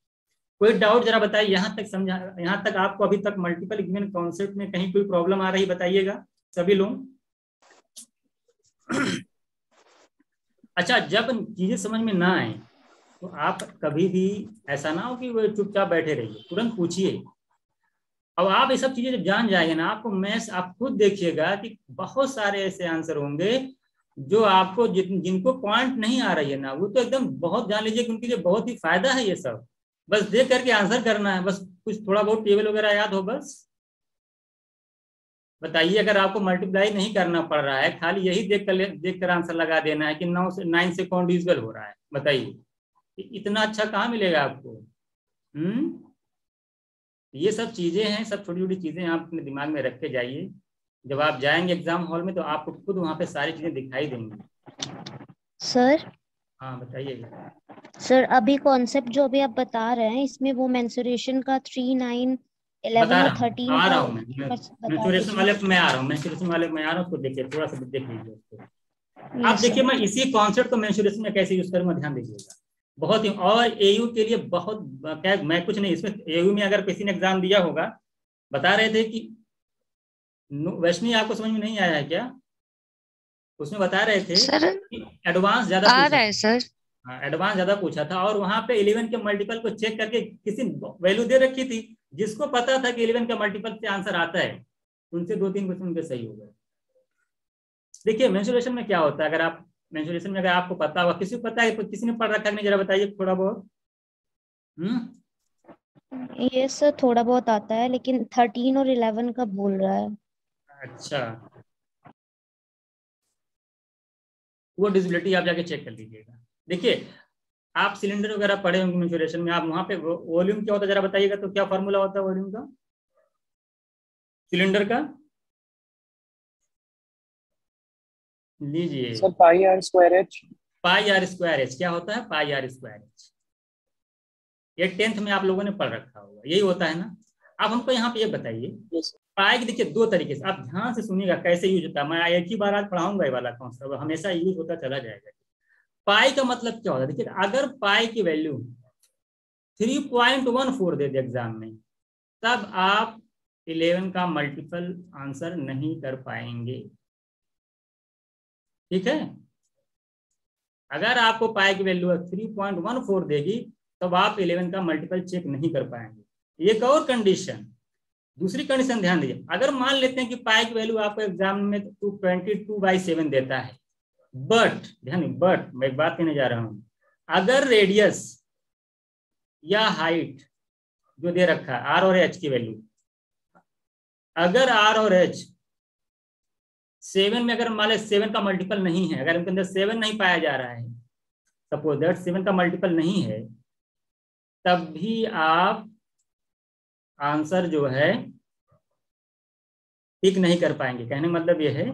कोई डाउट जरा बताइए, यहाँ तक समझा, यहाँ तक आपको अभी तक मल्टीपल गिवन कॉन्सेप्ट में कहीं कोई प्रॉब्लम आ रही बताइएगा सभी लोग। अच्छा, जब चीजें समझ में ना आए तो आप कभी भी ऐसा ना हो कि वो चुपचाप बैठे रहिए, तुरंत पूछिए। अब आप ये सब चीजें जब जान जाएंगे ना, आपको मैथ्स आप खुद देखिएगा कि बहुत सारे ऐसे आंसर होंगे जो आपको जिनको पॉइंट नहीं आ रही है ना, वो तो एकदम बहुत जान लीजिए कि उनके लिए बहुत ही फायदा है ये सब। बस देख करके आंसर करना है, बस कुछ थोड़ा बहुत टेबल वगैरह याद हो बस। बताइए, अगर आपको मल्टीप्लाई नहीं करना पड़ रहा है, खाली यही देख कर आंसर लगा देना है कि 9 से कौन डिविजिबल हो रहा है, बताइए इतना अच्छा कहाँ मिलेगा आपको। ये सब चीजें हैं, सब छोटी छोटी चीजें आप अपने दिमाग में रख के जाइए। जब आप जाएंगे एग्जाम हॉल में तो आपको खुद वहाँ पे सारी चीजें दिखाई देंगी। सर हाँ बताइएगा। सर अभी कॉन्सेप्ट जो अभी आप बता रहे हैं इसमें वो मेंसुरेशन का 3, 9, 11 बता और रहा हूँ, 13 आ का रहा हूँ मैं बता मेंसुरेशन वाले दीजिए। में आ रहा हूँ, मेंसुरेशन वाले में आ रहा हूँ, उसको देखिए थोड़ा सा देख लीजिए उसको। आप यस देखिए सर। मैं इसी कॉन्सेप्ट को मेंसुरेशन में कैसे यूज करूँगा ध्यान दीजिएगा, बहुत ही। और एयू के लिए बहुत क्या, मैं कुछ नहीं, इसमें एयू में अगर किसी ने एग्जाम दिया होगा, बता रहे थे कि वैष्णवी आपको समझ में नहीं आया है क्या, उसमें बता रहे थे सर कि एडवांस ज्यादा आ पूछा रहा है था। सर। हाँ एडवांस ज्यादा पूछा था, और वहां पे 11 के मल्टीपल को चेक करके किसी वैल्यू दे रखी थी, जिसको पता था कि 11 का मल्टीपल से आंसर आता है, उनसे 2-3 क्वेश्चन उनके सही हो गए। देखिए मेंसुरेशन में क्या होता है, अगर आप मेंसुरेशन में अगर आपको पता हुआ, किसी को पता है, किसी ने पढ़ रखा नहीं, जरा बताइए थोड़ा बहुत। ये सर थोड़ा बहुत आता है, लेकिन 13 और 11 का बोल रहा है। अच्छा, वो डिजिबिलिटी आप जाके चेक कर लीजिएगा। देखिए आप सिलेंडर वगैरह पढ़े होंगे मेंसुरेशन में, आप वहां पे वॉल्यूम क्या होता है जरा बताइएगा, तो क्या फॉर्मूला होता है वॉल्यूम का, सिलेंडर का, लीजिए। Sir pi r square h. Pi r square h क्या होता है, पाई आर स्क्वायर एच, ये 10th में आप लोगों ने पढ़ रखा होगा, यही होता है ना। आप हमको यहाँ पे ये बताइए, पाई की देखिए 2 तरीके से, आप ध्यान से सुनिएगा कैसे यूज होता है, मैं एक ही बार आज पढ़ाऊंगा ये वाला कॉन्सेप्ट, हमेशा यूज होता चला जाएगा। पाई का मतलब क्या होता है, देखिए अगर पाई की वैल्यू 3.14 दे दे एग्जाम में, तब आप 11 का मल्टीपल आंसर नहीं कर पाएंगे, ठीक है। अगर आपको पाई की वैल्यू 3.14 देगी, तब आप 11 का मल्टीपल चेक नहीं कर पाएंगे। एक और कंडीशन, दूसरी कंडीशन ध्यान दीजिए, अगर मान लेते हैं कि पाई की वैल्यू आपको एग्जाम में 22/7 देता है, बट ध्यान, बट मैं एक बात कहने जा रहा हूं, अगर रेडियस या हाइट जो दे रखा है आर और एच की वैल्यू, अगर आर और एच 7 में, अगर मान ले 7 का मल्टीपल नहीं है, अगर उनके अंदर 7 नहीं पाया जा रहा है, सपोज दैट 7 का मल्टीपल नहीं है, तब भी आप आंसर जो है टिक नहीं कर पाएंगे। कहने का मतलब ये है,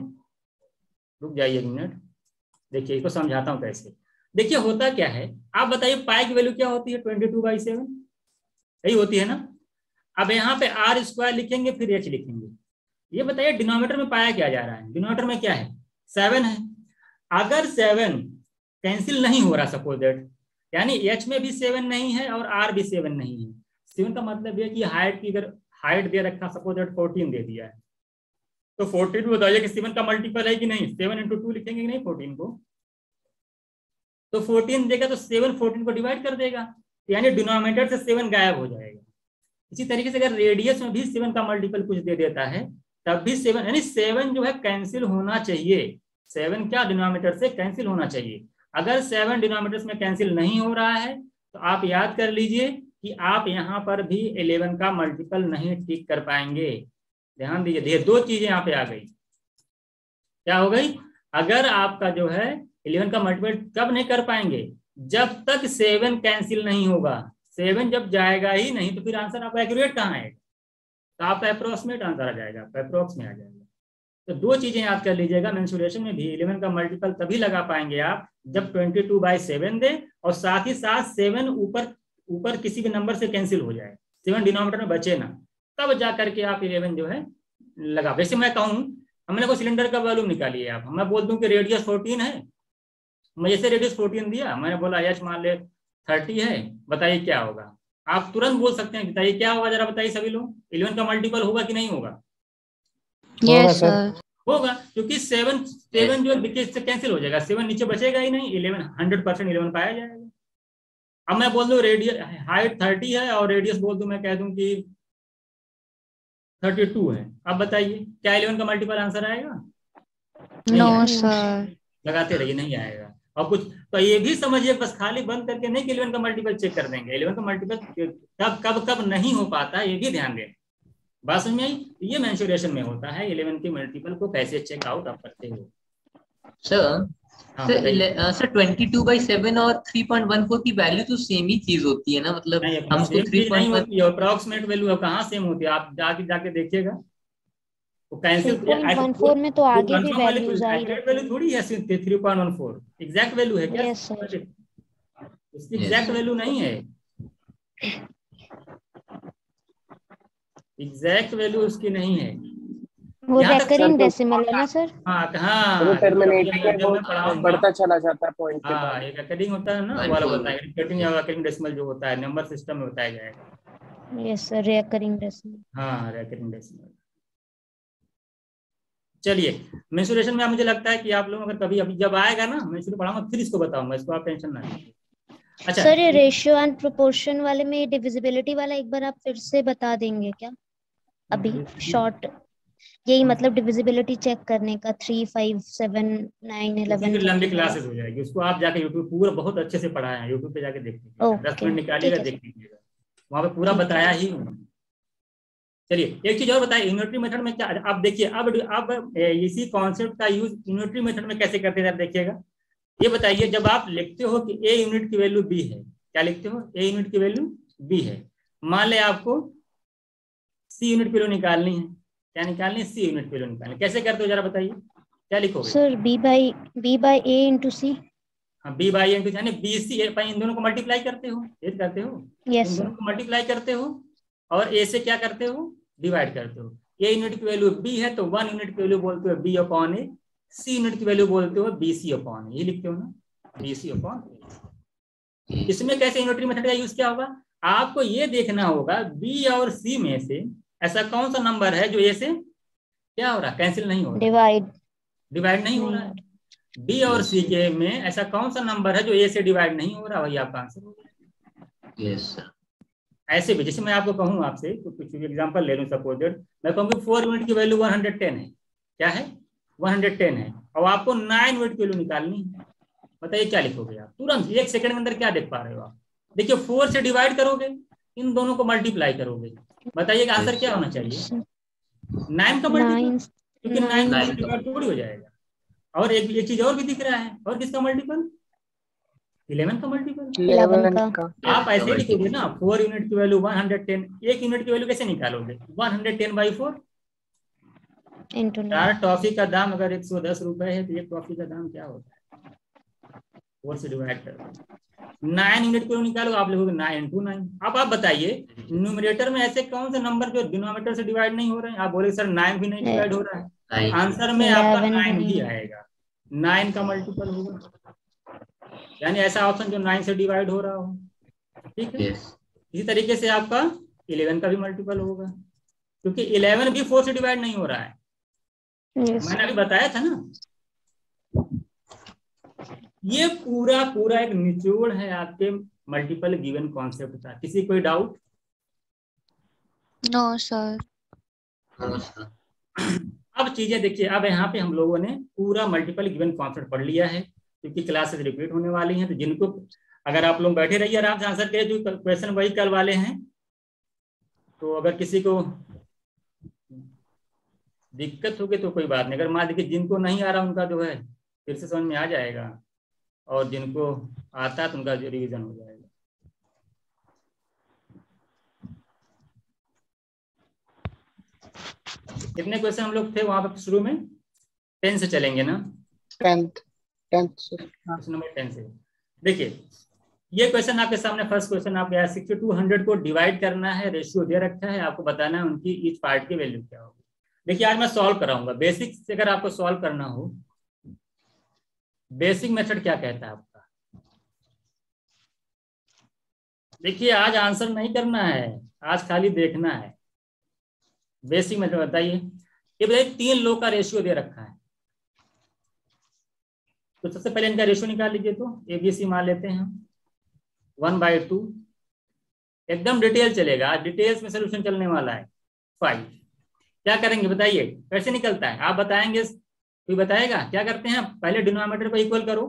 रुक जाइए 1 मिनट, देखिए इसको समझाता हूं कैसे। देखिए होता क्या है, आप बताइए पाई की वैल्यू क्या होती है, 22/7 यही होती है ना। अब यहाँ पे आर स्क्वायर लिखेंगे, फिर एच लिखेंगे। ये बताइए डिनोमिनेटर में पाया क्या जा रहा है, डिनोमिनेटर में क्या है, 7 है। अगर 7 कैंसिल नहीं हो रहा, सपोज दैट, यानी एच में भी 7 नहीं है और आर भी 7 नहीं है, 7 का मतलब है कि हाइट की, अगर हाइट दे रखा सपोज दैट 14 दे दिया है, तो 14 बताइए कि 7 का मल्टीपल है कि नहीं, 7 × 2 लिखेंगे कि नहीं 14 को, तो 14 देगा तो 7 14 को डिवाइड कर देगा, यानी डिनोमिनेटर से 7 गायब हो जाएगा। इसी तरीके से अगर रेडियस में भी 7 का मल्टीपल कुछ दे देता है, तब भी 7, यानी 7 जो है कैंसिल होना चाहिए, 7 क्या डिनोमिनेटर से कैंसिल होना चाहिए। अगर 7 डिनोमिनेटर्स में कैंसिल नहीं हो रहा है, तो आप याद कर लीजिए कि आप यहाँ पर भी 11 का मल्टीपल नहीं टिक कर पाएंगे। ध्यान दीजिए, 2 चीजें यहाँ पे आ गई, क्या हो गई, अगर आपका जो है 11 का मल्टीपल कब नहीं कर पाएंगे, जब तक 7 कैंसिल नहीं होगा। 7 जब जाएगा ही नहीं, तो फिर आंसर आपका एक्यूरेट कहाँ आएगा, तो आपका अप्रोक्सीमेट आंसर आ जाएगा, आपका अप्रोक्स में आ जाएगा। तो 2 चीजें याद कर लीजिएगा, मेंसुरेशन में भी 11 का मल्टीपल तभी लगा पाएंगे आप जब 22/7 दे, और साथ ही साथ 7 ऊपर किसी भी नंबर से कैंसिल हो जाए, 7 डिनोमिनेटर में बचे ना, तब जा करके आप 11 जो है लगा। वैसे मैं कहूँ, हमने को सिलेंडर का वॉल्यूम निकालिए आप, मैं बोल दूं कि रेडियस 14 है, मैं जैसे रेडियस 14 दिया, मैंने बोला एच मान ले 30 है, बताइए क्या होगा। आप तुरंत बोल सकते हैं, बताइए क्या होगा, जरा बताइए सभी लोग, 11 का मल्टीपल होगा कि नहीं होगा, यस सर होगा, क्योंकि 7 जो देखिए इससे कैंसिल हो जाएगा, 7 नीचे बचेगा ही नहीं, 11 100% 11 पाया जाएगा। अब मैं बोल दूं रेडियस हाइट 30 है और रेडियस बोल दूं, मैं कह दूं कि 32 है, अब बताइए क्या 11 का मल्टीपल आंसर आएगा, नो सर लगाते रहिए नहीं आएगा। और कुछ तो ये भी समझिए, बस खाली बंद करके नहीं कि 11 का मल्टीपल चेक कर देंगे। 11 का मल्टीपल कब कब कब नहीं हो पाता ये भी ध्यान दें। बात समझ में आई? ये मेंसुरेशन में होता है 11 के मल्टीपल को कैसे चेक आउट आप करते हो। सर सर 22/7 और 3.14 की वैल्यू तो सेम ही चीज होती है ना, मतलब हमको 3.1 अप्रोक्सीमेट वैल्यू कहाँ सेम होती है, आप जाके देखिएगा। तो कैंसिल 3.14 में तो आगे भी वैल्यूज आई रहती वैल्यू थोड़ी है 3.14 एग्जैक्ट वैल्यू है क्या? यस सर, उसकी एग्जैक्ट वैल्यू नहीं है, एग्जैक्ट वैल्यू उसकी नहीं है। वो रेकरिंग डेसिमल है ना सर? हाँ कहाँ टर्मिनेटिंग है वो बढ़ता चला जाता है पॉइंट के बाद। एक रेकरिंग होता है ना, वाला बताएंगे रिकरिंग या रेकरिंग डेसिमल जो होता है नंबर सिस्टम में बताया जाएगा। Yes sir, recurring decimal. हाँ रेकरिंग डेसिमल। चलिए मेंसुरेशन में मुझे लगता है कि आप लोग अगर कभी अभी जब आएगा ना मैं इसको पढ़ाऊंगा फिर इसको बताऊंगा, इसको आप टेंशन ना लीजिए। अच्छा सर ये रेशियो एंड प्रोपोर्शन वाले में डिविजिबिलिटी वाला एक बार आप फिर से बता देंगे क्या अभी शॉर्ट? यही मतलब डिविजिबिलिटी चेक करने का 3, 5, 7, 9, 11 लंबी क्लासेस हो जाएगी, उसको आप जाके यूट्यूब पूरा बहुत अच्छे से पढ़ाया है, यूट्यूब पे जाके देख लीजिएगा, 10 मिनट निकालिएगा देख लीजिएगा, वहां पे पूरा बताया ही हूँ। चलिए एक चीज और बताइए, यूनिटरी मेथड में क्या, आप देखिए अब इसी कॉन्सेप्ट का यूज यूनिटरी मेथड में कैसे करते हैं देखिएगा। ये बताइए जब आप लिखते हो कि ए यूनिट की वैल्यू बी है, क्या लिखते हो? ए यूनिट की वैल्यू बी है। मान ले आपको सी यूनिट की वैल्यू निकालनी है, क्या निकालनी है? सी यूनिट की वैल्यू निकालनी, कैसे करते हो जरा बताइए, क्या लिखोगे? Sir B by A into C. हाँ बी बाई ए इंटू यानी बी सी, इन दोनों को मल्टीप्लाई करते हो, ये करते हो, यस इन दोनों को मल्टीप्लाई करते हो और ए से क्या करते हो? डिवाइड करते हो। ए यूनिट की वैल्यू बी है तो 1 यूनिट की वैल्यू बोलते हो बी अपॉन ए, सी यूनिट की वैल्यू बोलते हो बी सी अपॉन ए, ये लिखते हो ना, बी सी अपॉन ए। इसमें कैसे यूनिटरी मेथड का यूज क्या होगा? आपको ये देखना होगा बी और सी में से ऐसा कौन सा नंबर है जो ए से क्या हो रहा है? कैंसिल नहीं हो रहा, डिवाइड नहीं हो रहा है। बी और सी के में ऐसा कौन सा नंबर है जो ए से डिवाइड नहीं हो रहा, वही आपका आंसर होगा। Yes sir. ऐसे भी जैसे मैं आपको कहूँ आपसे कुछ एग्जांपल ले लूँ, सपोजेड मैं कहूँ 4 यूनिट की वैल्यू 110 है, क्या है? 110 है, और आपको 9 यूनिट की वैल्यू निकालनी है, बताइए क्या लिखोगे आप? तुरंत 1 सेकंड के अंदर क्या देख पा रहे हो आप? देखिए 4 से डिवाइड करोगे, इन दोनों को मल्टीप्लाई करोगे, बताइए आंसर क्या होना चाहिए? 9 का मल्टीपल, क्योंकि 9 का मल्टीपल थोड़ी हो जाएगा। और एक चीज और भी दिख रहा है, और किसका मल्टीपल? 11 का मल्टीपल, 11 का। आप ऐसे ही लिखोगे ना, 4 यूनिट की वैल्यू 110, 1 यूनिट की वैल्यू कैसे निकालोगे? 110/4। यार टॉफी का दाम अगर 110 रुपए है तो एक टॉफी का दाम क्या होता है? 4 से डिवाइड करो, 9 यूनिट को निकालो, आप लिखोगे 9 × 9। अब आप बताइए न्यूमरेटर में ऐसे कौन से नंबर जो डिनोमिनेटर से डिवाइड नहीं हो रहे हैं? आप बोले सर 9 भी नहीं डिवाइड हो रहा है, आंसर में आपका 9 भी आएगा, 9 का मल्टीपल होगा, यानी ऐसा ऑप्शन जो 9 से डिवाइड हो रहा हो, ठीक है। इसी तरीके से आपका 11 का भी मल्टीपल होगा, क्योंकि 11 भी 4 से डिवाइड नहीं हो रहा है, मैंने अभी बताया था ना। ये पूरा एक निचोड़ है आपके मल्टीपल गिवन कॉन्सेप्ट का। किसी कोई डाउट? No sir. अब चीजें देखिए, अब यहाँ पे हम लोगों ने पूरा मल्टीपल गिवन कॉन्सेप्ट पढ़ लिया है, क्योंकि क्लासेस रिपीट होने वाली हैं, तो जिनको अगर आप लोग बैठे रहिए आराम से आंसर करें, जो क्वेश्चन वही कल वाले हैं, तो अगर किसी को दिक्कत होगी तो कोई बात नहीं, अगर मान लीजिए जिनको नहीं आ रहा उनका जो है फिर से समझ में आ जाएगा, और जिनको आता है तो उनका रिवीजन हो जाएगा। कितने क्वेश्चन हम लोग थे वहां पर शुरू में? 10 से चलेंगे ना? 10th क्वेश्चन नंबर 10 से देखिए, ये क्वेश्चन आपके सामने फर्स्ट क्वेश्चन आपके 60 to 100 को डिवाइड करना है, रेशियो दे रखा है, आपको बताना है उनकी ईच पार्ट की वैल्यू क्या होगी। देखिए आज मैं सॉल्व कराऊंगा, बेसिक से अगर आपको सॉल्व करना हो, बेसिक मेथड क्या कहता है आपका? देखिए आज आंसर नहीं करना है, आज खाली देखना है। बेसिक मेथड बताइए, ये बताइए 3 लोग का रेशियो दे रखा है, तो सबसे पहले इनका रेशियो निकाल लीजिए। तो ABC मान लेते हैं 1/2, एकदम डिटेल चलेगा, आज डिटेल्स में सोल्यूशन चलने वाला है। 5 क्या करेंगे बताइए, कैसे निकलता है? आप बताएंगे, कोई बताएगा? क्या करते हैं, पहले डिनोमिनेटर को इक्वल करो,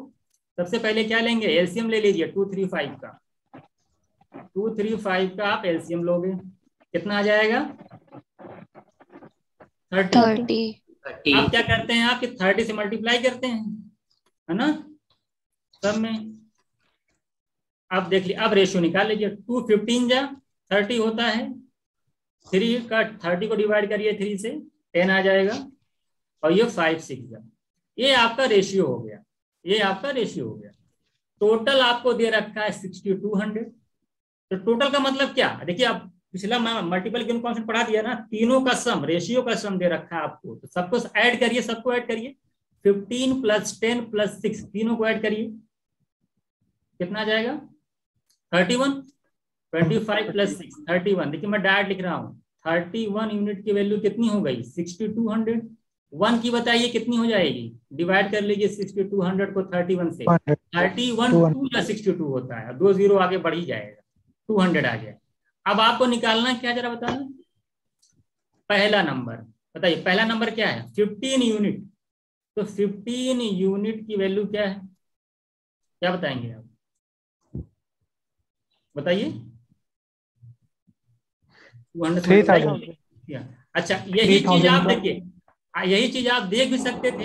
सबसे पहले क्या लेंगे, एलसीएम ले लीजिए 235 का। 235 का आप एलसीएम लोगे, कितना आ जाएगा 30। 30 आप क्या करते हैं, आपके 30 से मल्टीप्लाई करते हैं, है ना, सब में। अब देख लीजिए, अब रेशियो निकाल लीजिए, 215 जा 30 होता है, 3 का 30 को डिवाइड करिए 3 से 10 आ जाएगा, और ये 5 6 जा, ये आपका रेशियो हो गया, ये आपका रेशियो हो गया। टोटल आपको दे रखा है 6200। तो टोटल का मतलब क्या, देखिए आप पिछला मल्टीपल गिवन कांस्टेंट पढ़ा दिया ना, तीनों का सम, रेशियो का सम दे रखा है आपको, तो सबको ऐड करिए, सबको ऐड करिए, 15 + 10 + 6 तीनों को ऐड करिए, कितना आ जाएगा 31। 25 + 6 31। देखिए मैं डायरेक्ट लिख रहा हूँ, 31 यूनिट की वैल्यू कितनी हो गई 6200। 1 की बताइए कितनी हो जाएगी, डिवाइड कर लीजिए 6200 को 31 से, 31 2 या 62 होता है, 2 0 आगे बढ़ ही जाएगा, 200 आ गया। अब आपको निकालना क्या, जरा बताना, पहला नंबर बताइए, पहला नंबर क्या है 15 यूनिट। तो 15 यूनिट की वैल्यू क्या है, क्या बताएंगे आप, बताइए 200। अच्छा यही चीज आप देखिए, यही चीज आप देख भी सकते थे,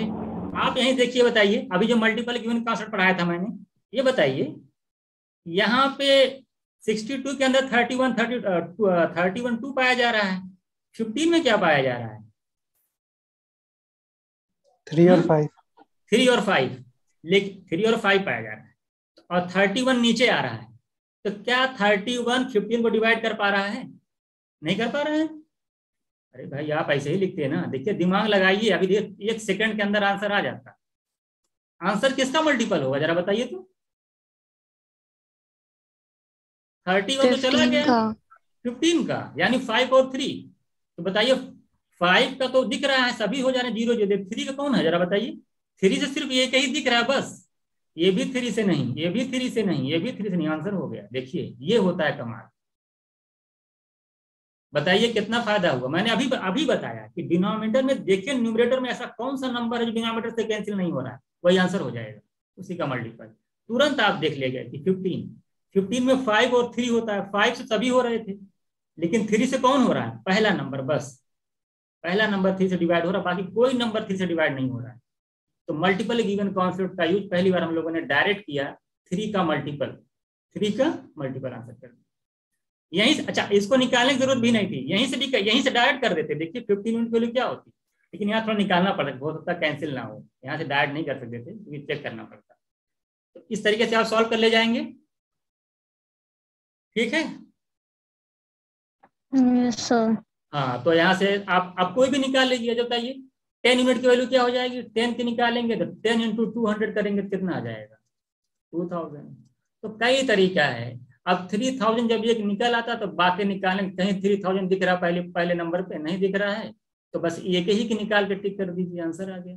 आप यही देखिए, बताइए अभी जो मल्टीपल गिवन कांसेप्ट पढ़ाया था मैंने, ये बताइए यहाँ पे 62 के अंदर 31 2 पाया जा रहा है, 15 में क्या पाया जा रहा है 3 और 5, 3 और 5, लेकिन 3 और 5 पाया जा रहा है, और 31 नीचे आ रहा है, तो क्या 31 15 को डिवाइड कर पा रहा है, नहीं कर पा रहा है। अरे भाई आप ऐसे ही लिखते हैं ना, देखिए दिमाग लगाइए, अभी 1 सेकंड के अंदर आंसर आ जाता। आंसर किसका मल्टीपल होगा जरा बताइए तो, 31 तो चला गया, 15 का, यानी 5 और 3, तो बताइए 5 का तो दिख रहा है, सभी हो जा रहे हैं 0 0, 3 का कौन है जरा बताइए, 3 से सिर्फ एक ही दिख रहा है बस, ये भी 3 से नहीं, ये भी 3 से नहीं, ये भी 3 से नहीं, आंसर हो गया। देखिए ये होता है कमाल, बताइए कितना फायदा हुआ। मैंने अभी बताया कि डिनोमिनेटर में देखिए, न्यूमरेटर में ऐसा कौन सा नंबर है जो डिनोमिनेटर से कैंसिल नहीं हो रहा है, वही आंसर हो जाएगा, उसी का मल्टीपल। तुरंत आप देख लेंगे कि 15 में 5 और 3 होता है, 5 से सभी हो रहे थे, लेकिन 3 से कौन हो रहा है, पहला नंबर, बस पहला नंबर 3 से डिवाइड हो रहा है, बाकी कोई नंबर 3 से डिवाइड नहीं हो रहा है। तो मल्टीपल गिवन कॉन्सेप्ट का यूज पहली बार हम लोगों ने डायरेक्ट किया, 3 का मल्टीपल आंसर कर दिया यहीं से। अच्छा इसको निकालने की जरूरत भी नहीं थी, यहीं से डायरेक्ट कर देते, देखिए 15 यूनिट वैल्यू क्या होती, लेकिन यहाँ थोड़ा निकालना पड़ता, बहुत हद तक कैंसिल ना हो, यहाँ से डायरेक्ट नहीं कर सकते थे, क्योंकि चेक करना पड़ता। तो इस तरीके से आप सॉल्व कर ले जाएंगे, ठीक है। सर हाँ तो यहाँ से आप कोई भी निकाल लीजिए, जो बताइए 10 यूनिट की वैल्यू क्या हो जाएगी, 10 की निकालेंगे तो 10 × 200 करेंगे, कितना आ जाएगा 2000। तो कई तरीका है। अब 3000 जब एक निकल आता तो बाकी निकालें, कहीं 3000 दिख रहा पहले नंबर पे नहीं दिख रहा है, तो बस एक ही की निकाल के टिक कर दीजिए, आंसर आ गया।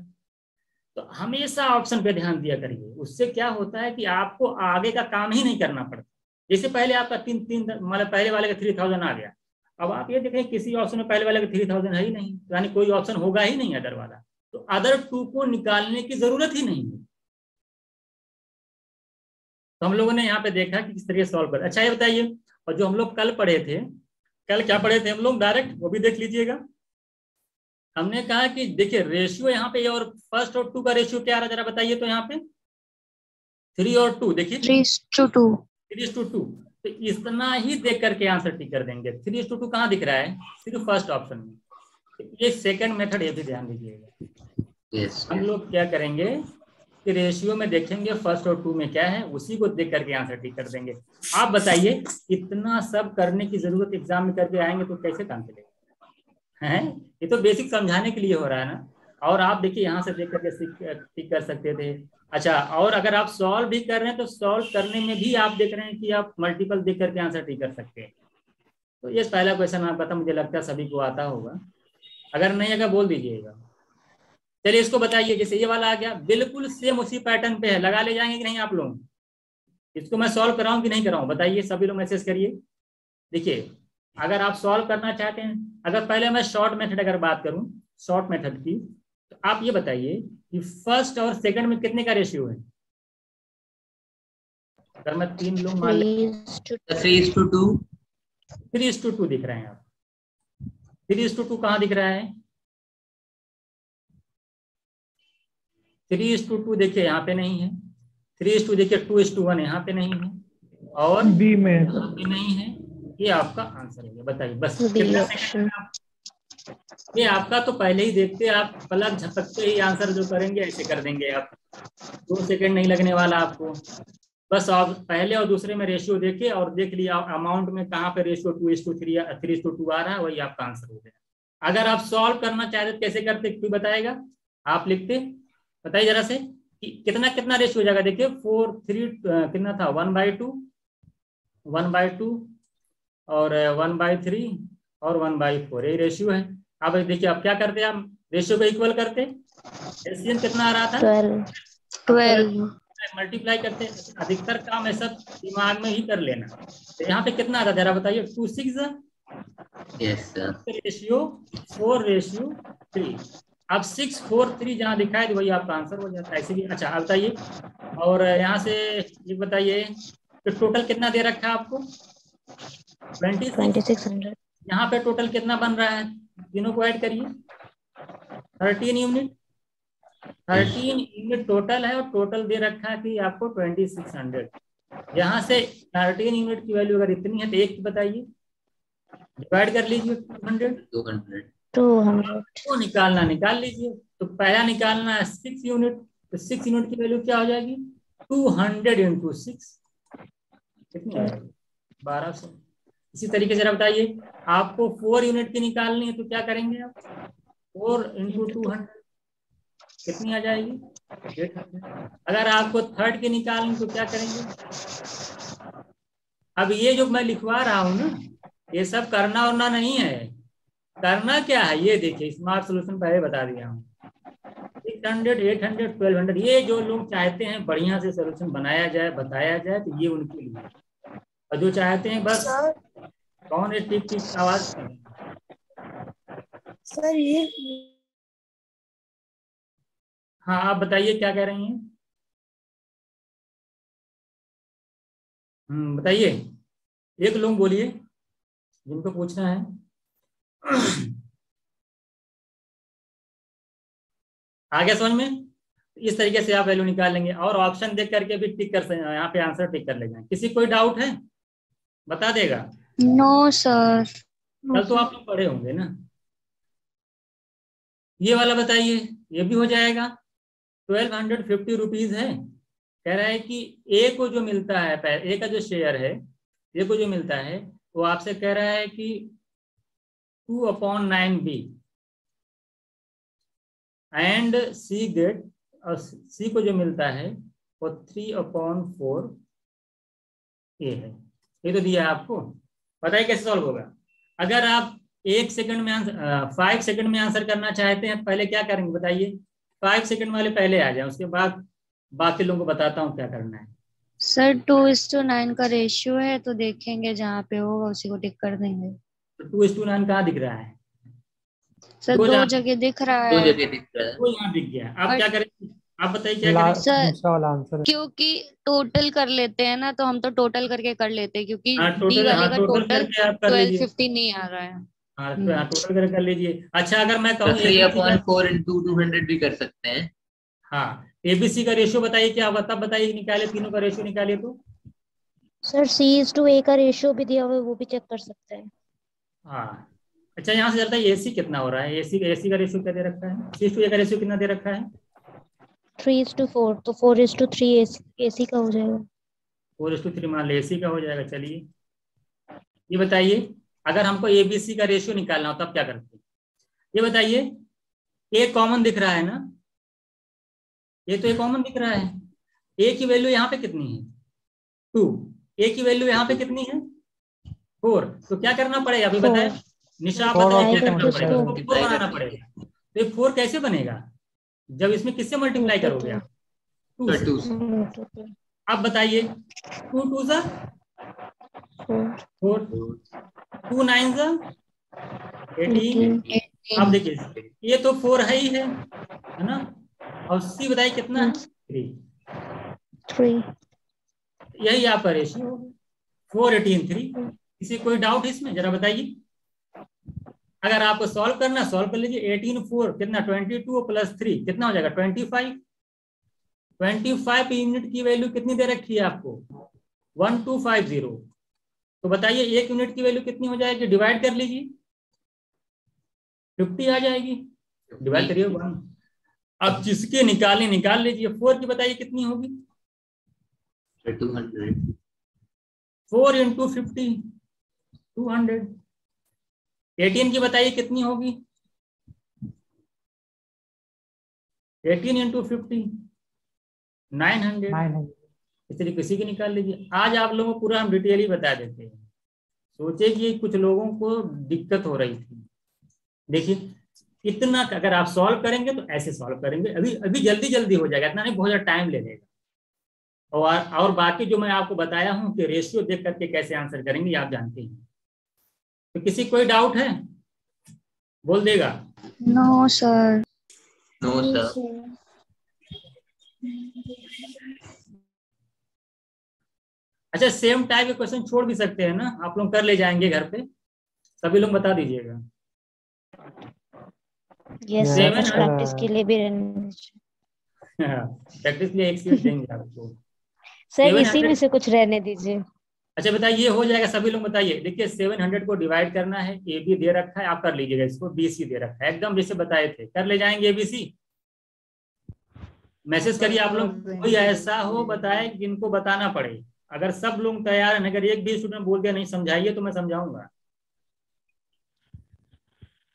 तो हमेशा ऑप्शन पे ध्यान दिया करिए, उससे क्या होता है कि आपको आगे का काम ही नहीं करना पड़ता। जैसे पहले आपका 3 मतलब पहले वाले का 3000 आ गया, अब आप ये देखें किसी ऑप्शन में पहले वाले का 3000 है ही नहीं, यानी कोई ऑप्शन होगा ही नहीं अदर वाला, तो अदर 2 को निकालने की जरूरत ही नहीं है। तो हम लोगों ने यहाँ पे देखा कि किस तरीके से सॉल्व कर। अच्छा ये बताइए, और जो हम लोग कल पढ़े थे, कल क्या पढ़े थे हम लोग डायरेक्ट, वो भी देख लीजिएगा। हमने कहा कि देखिए रेशियो यहाँ पे, और 1 और 2 का रेशियो क्या आ रहा है जरा बताइए तो, यहाँ पे 3 और 2, देखिए 3:2 3:2, तो इतना ही देख करके आंसर टिक कर देंगे। 3:2 कहाँ दिख रहा है, सिर्फ फर्स्ट ऑप्शन में। तो ये सेकंड मेथड, ये भी ध्यान दीजिएगा। हम लोग क्या करेंगे कि रेशियो में देखेंगे 1 और 2 में क्या है, उसी को देख करके आंसर टिक कर देंगे। आप बताइए इतना सब करने की जरूरत एग्जाम में करके आएंगे तो कैसे काम चलेगा, है? ये तो बेसिक समझाने के लिए हो रहा है ना। और आप देखिए यहाँ से देख करके टिक कर सकते थे। अच्छा और अगर आप सॉल्व भी कर रहे हैं तो सॉल्व करने में भी आप देख रहे हैं कि आप मल्टीपल देख करके आंसर टिक कर सकते हैं। तो ये पहला क्वेश्चन आपका था, मुझे लगता है सभी को आता होगा, अगर नहीं अगर बोल दीजिएगा। चलिए इसको बताइए, जैसे ये वाला आ गया, बिल्कुल सेम उसी पैटर्न पे है, लगा ले जाएंगे कि नहीं आप लोग? इसको मैं सॉल्व कराऊं कि नहीं कराऊं बताइए, सभी लोग मैसेज करिए। देखिए अगर आप सॉल्व करना चाहते हैं, अगर पहले मैं शॉर्ट मेथड अगर बात करूं, शॉर्ट मेथड की, तो आप ये बताइए कि फर्स्ट और सेकंड में कितने का रेशियो है? अगर मैं 3 लूँ मान लीजिए 3:2 3:2 दिख रहे हैं आप। 3:2 कहाँ दिख रहा है? 3:2 देखिए यहाँ पे नहीं है। 3:2 देखिए 2:1 यहाँ पे नहीं है और बी में यहाँ पे नहीं है। ये आपका आंसर है। बताइए बस बी कितना ऑप्शन। सेकंड? ये आपका तो पहले ही देखते आप पलक झपकते ही आंसर जो करेंगे ऐसे कर देंगे आप। 2 सेकंड नहीं लगने वाला आपको। बस आप पहले और दूसरे में रेशियो देखे और देख लिया अमाउंट में कहाँ पे रेशियो 2:3 या 3:2 आ रहा है, वही आपका आंसर हो गया। अगर आप सॉल्व करना चाहते तो कैसे करते कोई बताएगा? आप लिखते, बताइए जरा से कि कितना कितना रेशियो हो जाएगा। देखिए 4 3 कितना था 1/2 और 1/3 और 1/4 ये रेशियो है। अब देखिए आप क्या करते हैं, आप रेशियो को इक्वल करते, एलसीएम कितना आ रहा था 12 मल्टीप्लाई करते। अधिकतर काम ऐसा दिमाग में ही कर लेना। तो यहाँ पे कितना आता जरा बताइए 2:6 यस सर रेशियो 4:3। अब 6:4:3 जहाँ दिखाए तो वही आपका आंसर हो जाता है। ऐसे भी अच्छा आप बताइए। और यहाँ से ये बताइए तो टोटल कितना दे रखा है आपको 2600। यहाँ पे टोटल कितना बन रहा है, तीनों को ऐड करिए 13 यूनिट। 13 यूनिट टोटल है और टोटल दे रखा है कि आपको 2600। यहाँ से 13 यूनिट की वैल्यू अगर इतनी है तो एक बताइए, डिवाइड कर लीजिए 200 तो निकाल लीजिए। तो पहला निकालना है 6 यूनिट, तो 6 यूनिट की वैल्यू क्या हो जाएगी 200 × 6 कितनी हो जाएगी 1200। इसी तरीके से जरा बताइए आपको 4 यूनिट की निकालनी है तो क्या करेंगे आप 4 × 200 कितनी आ जाएगी 800। अगर आपको थर्ड की निकालनी तो क्या करेंगे। अब ये जो मैं लिखवा रहा हूँ ना ये सब करना वरना नहीं है, करना क्या है ये देखिए स्मार्ट सॉल्यूशन पहले बता दिया हूँ 600 800 1200। ये जो लोग चाहते हैं बढ़िया से सॉल्यूशन बनाया जाए बताया जाए तो ये उनके लिए, और जो चाहते हैं बस कौन है टिक टिक आवाज। सर ये हाँ आप बताइए क्या कह रही हैं। बताइए एक लोग बोलिए जिनको पूछना है। आगे समझ में इस तरीके से आप वैल्यू निकाल लेंगे और ऑप्शन देख करके भी टिक कर यहाँ पे आंसर टिक कर लेंगे। किसी कोई डाउट है बता देगा। No sir. कल तो आप लोग पढ़े होंगे ना। ये वाला बताइए ये भी हो जाएगा 1250 रुपीज है। कह रहा है कि ए को जो मिलता है ए का जो शेयर है ए को जो मिलता है वो आपसे कह रहा है कि 2/9B एंड सी गेट, और सी को जो मिलता है वो 3/4A है। ये तो दिया है आपको, पता है कैसे सॉल्व होगा। अगर आप 1 सेकंड में 5 सेकंड में आंसर करना चाहते हैं तो पहले क्या करेंगे बताइए। 5 सेकंड वाले पहले आ जाए उसके बाद बाकी लोगों को बताता हूँ क्या करना है। सर 2:9 का रेशियो है तो देखेंगे जहाँ पे होगा उसी को टिक कर देंगे। तो 2:9 कहाँ दिख रहा है सर 2 जगह दिख रहा है। 2 जगह दिख रहा है। वो यहाँ दिख गया। आप क्या करेंगे आप बताइए क्या सर करेंगे। क्योंकि टोटल कर लेते हैं ना तो हम तो टोटल करके कर लेते हैं क्योंकि डी वाले का टोटल टोटल करके आप कर लीजिए। 1250 नहीं आ रहा है। हाँ टोटल करके कर लीजिए। अच्छा अगर मैं कहूँ 3/4 × 200 भी कर सकते हैं। हाँ एबीसी का रेशियो बताइए क्या होगा तब बताइए निकाले तीनों का रेशियो निकालिए तो। सर C:A का रेशियो भी दिया हुआ है वो भी चेक कर सकते हैं। हाँ अच्छा यहाँ से चलता है एसी कितना हो रहा है। एसी का रेशियो क्या दे रखा है। C:A का रेशियो कितना दे रखा है 3:4 तो 4:3 AC का हो जाएगा। 4:3 मान लो एसी का हो जाएगा। चलिए ये बताइए अगर हमको एबीसी का रेशियो निकालना हो तब क्या करते हैं। ये बताइए ए कॉमन दिख रहा है ना, ये तो ए कॉमन दिख रहा है। ए की वैल्यू यहाँ पे कितनी है 2, ए की वैल्यू यहाँ पे कितनी है 4। तो क्या करना पड़ेगा अभी बताए निशा आप बताइए क्या करना पड़ेगा। 4 बनाना पड़ेगा। तो ये 4 कैसे बनेगा जब इसमें किससे मल्टीप्लाई करोगे आप 2 से। अब बताइए 2 2 सा 4 2 9 सा 18। अब देखिए ये तो 4 है ही है ना, और सी बताइए कितना है 3। यही आपका रेशियो होगा 418:3। किसी कोई डाउट इसमें, जरा बताइए। अगर आपको सॉल्व करना, सॉल्व कर लीजिए। 18/4 कितना, 22 + 3 कितना हो जाएगा, 25। 25 यूनिट की वैल्यू कितनी दे रखी है आपको, 1250। तो बताइए एक यूनिट की वैल्यू कितनी हो जाएगी, डिवाइड कर लीजिए, 50 आ जाएगी। डिवाइड करिए 1। अब जिसके निकाल लीजिए। 4 की बताइए कितनी होगी, 200। 4 × 50 200। 18 की बताइए कितनी होगी, 18 × 50 900। इस तरीके किसी की निकाल लीजिए। आज आप लोगों को पूरा हम डिटेल ही बता देते हैं। सोचे कि कुछ लोगों को दिक्कत हो रही थी। देखिए इतना अगर आप सॉल्व करेंगे तो ऐसे सॉल्व करेंगे, अभी जल्दी हो जाएगा, इतना नहीं, बहुत ज्यादा टाइम ले लेगा। और बाकी जो मैं आपको बताया हूं कि रेशियो देख करके कैसे आंसर करेंगे आप जानते हैं। तो किसी कोई डाउट है, बोल देगा। No sir. No sir. अच्छा सेम टाइप के क्वेश्चन छोड़ भी सकते हैं ना, आप लोग कर ले जाएंगे घर पे, सभी लोग बता दीजिएगा। यस सर, कुछ प्रैक्टिस के लिए भी रहने प्रैक्टिस के लिए एक सीट देंगे आपको सर, इसी में से कुछ रहने दीजिए। अच्छा बताइए, ये हो जाएगा, सभी लोग बताइए। देखिए 700 को डिवाइड करना है, ए बी दे रखा है, आप कर लीजिएगा इसको, बी सी दे रखा है, एकदम जैसे बताए थे, कर ले जाएंगे ABC। मैसेज करिए आप लोग, कोई ऐसा हो बताए जिनको बताना पड़े। अगर सब लोग तैयार हैं, अगर एक भी स्टूडेंट बोल दिया नहीं समझाइए तो मैं समझाऊंगा।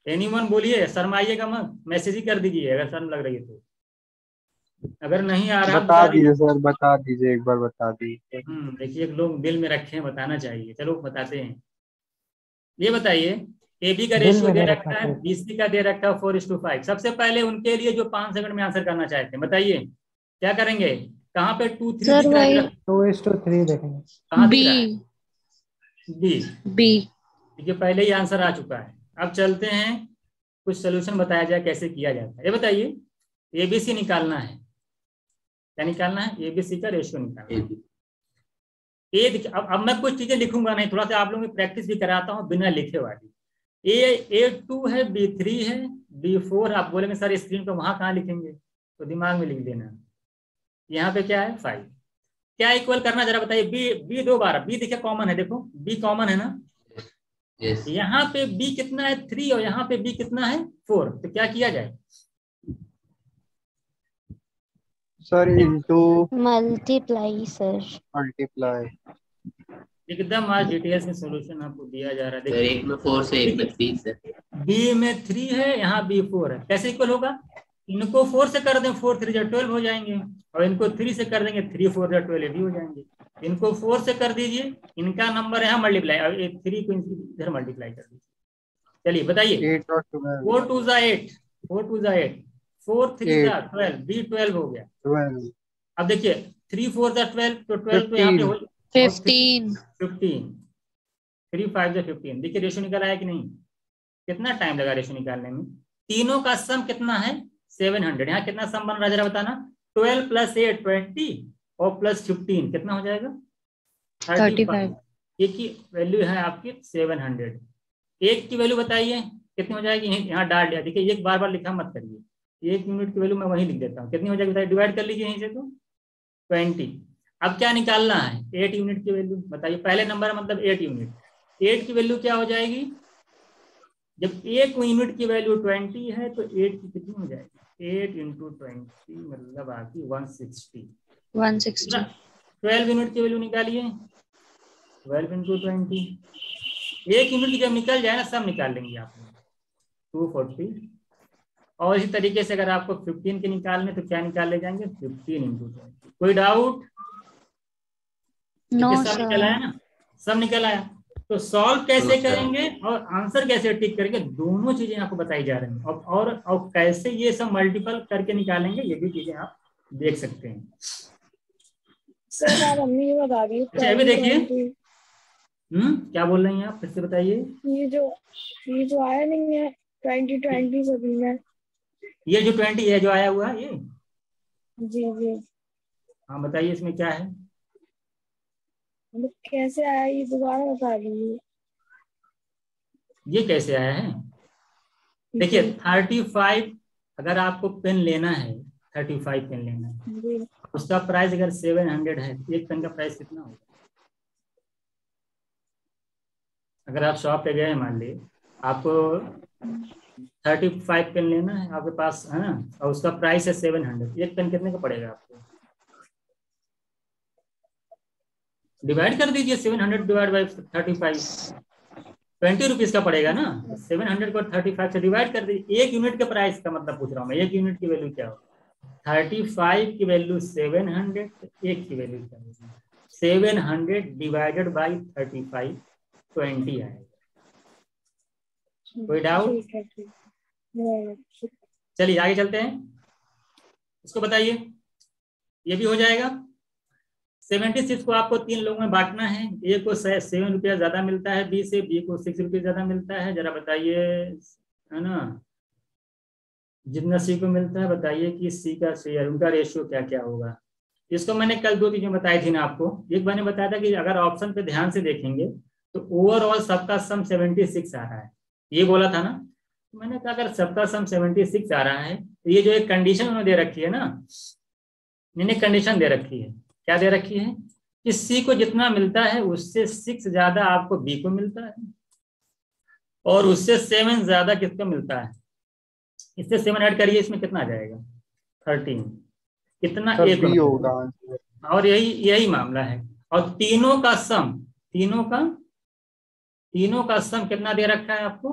एनीवन बोलिए, शर्माइएगा मत, मैसेज ही कर दीजिए अगर शर्म लग रही है तो। अगर नहीं आ रहा बता दीजिए सर, बता दीजिए, एक बार बता दीजिए। देखिए लोग दिल में रखे हैं, बताना चाहिए। चलो बताते हैं। ये बताइए AB का रेशियो दे रखा है, BC का दे रखा है 4:5। सबसे पहले उनके लिए जो 5 सेकंड में आंसर करना चाहते हैं, बताइए क्या करेंगे। कहाँ पे 2 3 सर दिख रहा है, 2:3 देखेंगे। कहाँ बी। दिख रहा है, बी। देखिए पहले ही आंसर आ चुका है। अब चलते हैं, कुछ सोल्यूशन बताया जाए कैसे किया जाता है। ये बताइए ABC निकालना है, क्या निकालना है, ABC का रेशियो निकालना है। अब मैं कुछ चीजें लिखूंगा नहीं, थोड़ा सा आप लोगों की प्रैक्टिस भी कराता हूँ बिना लिखे वाली। A2 है, B3 है, B4। आप बोलेंगे सर स्क्रीन पे वहां कहाँ लिखेंगे, तो दिमाग में लिख देना। यहाँ पे क्या है 5, क्या इक्वल करना जरा बताइए। B 2 बार, B देखिए कॉमन है, देखो B कॉमन है ना। yes. यहाँ पे B कितना है 3 और यहाँ पे B कितना है 4। तो क्या किया जाए sir, into multiply sir, multiply. एकदम आज डिटेल्स में सॉल्यूशन आपको दिया जा रहा है। देखिए एक में 4 से एक में 3 से। B में 3 है, यहाँ B 4 है, कैसे इक्वल होगा। इनको 4 से कर दें, 4 3 12 हो जाएंगे, और इनको 3 से कर देंगे, 3 4 12 भी हो जाएंगे। इनको 4 से कर दीजिए, इनका नंबर यहाँ मल्टीप्लाई, अब 3 को इधर मल्टीप्लाई कर दीजिए। चलिए बताइए 8 और 12। 4 2 8, 4 2 8, 4 3 12, B 12 हो गया। 12। अब देखिए 3 4 12, तो 12 तो यहाँ पे हो 15। 3 5 15। देखिए रेशियो निकल आया कि नहीं, कितना टाइम लगा रेशियो निकालने में। तीनों का सम कितना है 700। यहाँ कितना सम बन रहा है जरा बताना। 12 + 8 20 और +15 कितना हो जाएगा 35। एक की वैल्यू है आपकी 700। एक की वैल्यू बताइए कितनी हो जाएगी, यहाँ डाल दिया। देखिए एक बार लिखा मत करिए, एक यूनिट की वैल्यू मैं वहीं लिख देता हूँ, कितनी हो जाएगी बताइए, डिवाइड कर लीजिए यहीं से तो 20। अब क्या निकालना है 8 यूनिट की वैल्यू बताइए। पहले नंबर मतलब 8 यूनिट, 8 की वैल्यू क्या हो जाएगी, जब एक यूनिट की वैल्यू 20 है तो 8 की कितनी हो जाएगी, 8 × 20 मतलब आपकी 160। 12 यूनिट की वैल्यू निकालिए, 12 × 20। एक यूनिट की जब निकल जाए ना सब निकाल लेंगे आप 240। और इसी तरीके से अगर आपको 15 के निकालने तो क्या निकाल ले जाएंगे 15 × 20। कोई डाउट? नो सब निकल आया ना, सब निकल आया। तो सॉल्व कैसे करेंगे और आंसर कैसे टिक करेंगे, दोनों चीजें आपको बताई जा रही हैं। और कैसे ये सब मल्टीपल करके निकालेंगे ये भी चीजें आप देख सकते हैं। सर आप मम्मी ये बता दी। अच्छा अभी देखिए क्या बोल रही हैं आप, फिर से बताइए। ये जो आया नहीं है 2020 सभी में, ये जो 20 है जो आया हुआ है ये, जी जी हाँ बताइए इसमें क्या है। मतलब कैसे आया ये दोबारा बता दीजिए। ये कैसे आया है? देखिए 35, अगर आपको पेन लेना है, 35 पेन लेना है, जी उसका प्राइस अगर 700 है, एक पेन का प्राइस कितना होगा? अगर आप शॉप पे गए, मान लीजिए आपको 35 पेन लेना है आपके पास, है ना, और उसका प्राइस है 700, एक पेन कितने का पड़ेगा आपको? डिवाइड कर दीजिए 700 डिवाइड बाई 35, 20 रुपीज का पड़ेगा ना। 700 को 35 से डिवाइड कर दीजिए। एक यूनिट के प्राइस का मतलब पूछ रहा हूँ मैं, एक यूनिट की वैल्यू क्या होगा? 35 की वैल्यू 700, एक की वैल्यू क्या होगी? 700 डिवाइडेड बाई 35, 20 आएगा। कोई डाउट? ठीक है ठीक है। चलिए आगे चलते हैं, इसको बताइए। ये भी हो जाएगा। 76 को आपको 3 लोगों में बांटना है। ए को 7 रुपया ज्यादा मिलता है बी से, बी को 6 रुपये ज्यादा मिलता है। जरा बताइए, है ना, जितना सी को मिलता है बताइए कि सी का शेयर, उनका रेशियो क्या क्या होगा। इसको मैंने कल 2 चीजें बताई थी ना आपको। एक मैंने बताया था कि अगर ऑप्शन पे ध्यान से देखेंगे तो ओवरऑल सबका सम 76 आ रहा है, ये बोला था ना। मैंने कहा अगर सबका सम 76 आ रहा है तो ये जो एक कंडीशन उन्होंने दे रखी है ना, मैंने कंडीशन दे रखी है, क्या दे रखी है कि सी को जितना मिलता है उससे 6 ज्यादा आपको बी को मिलता है, और उससे 7 ज्यादा किसको मिलता है। इससे 7 ऐड करिए, इसमें कितना आ जाएगा? 13, कितना? एक होगा। और यही मामला है। और तीनों का सम कितना दे रखा है आपको?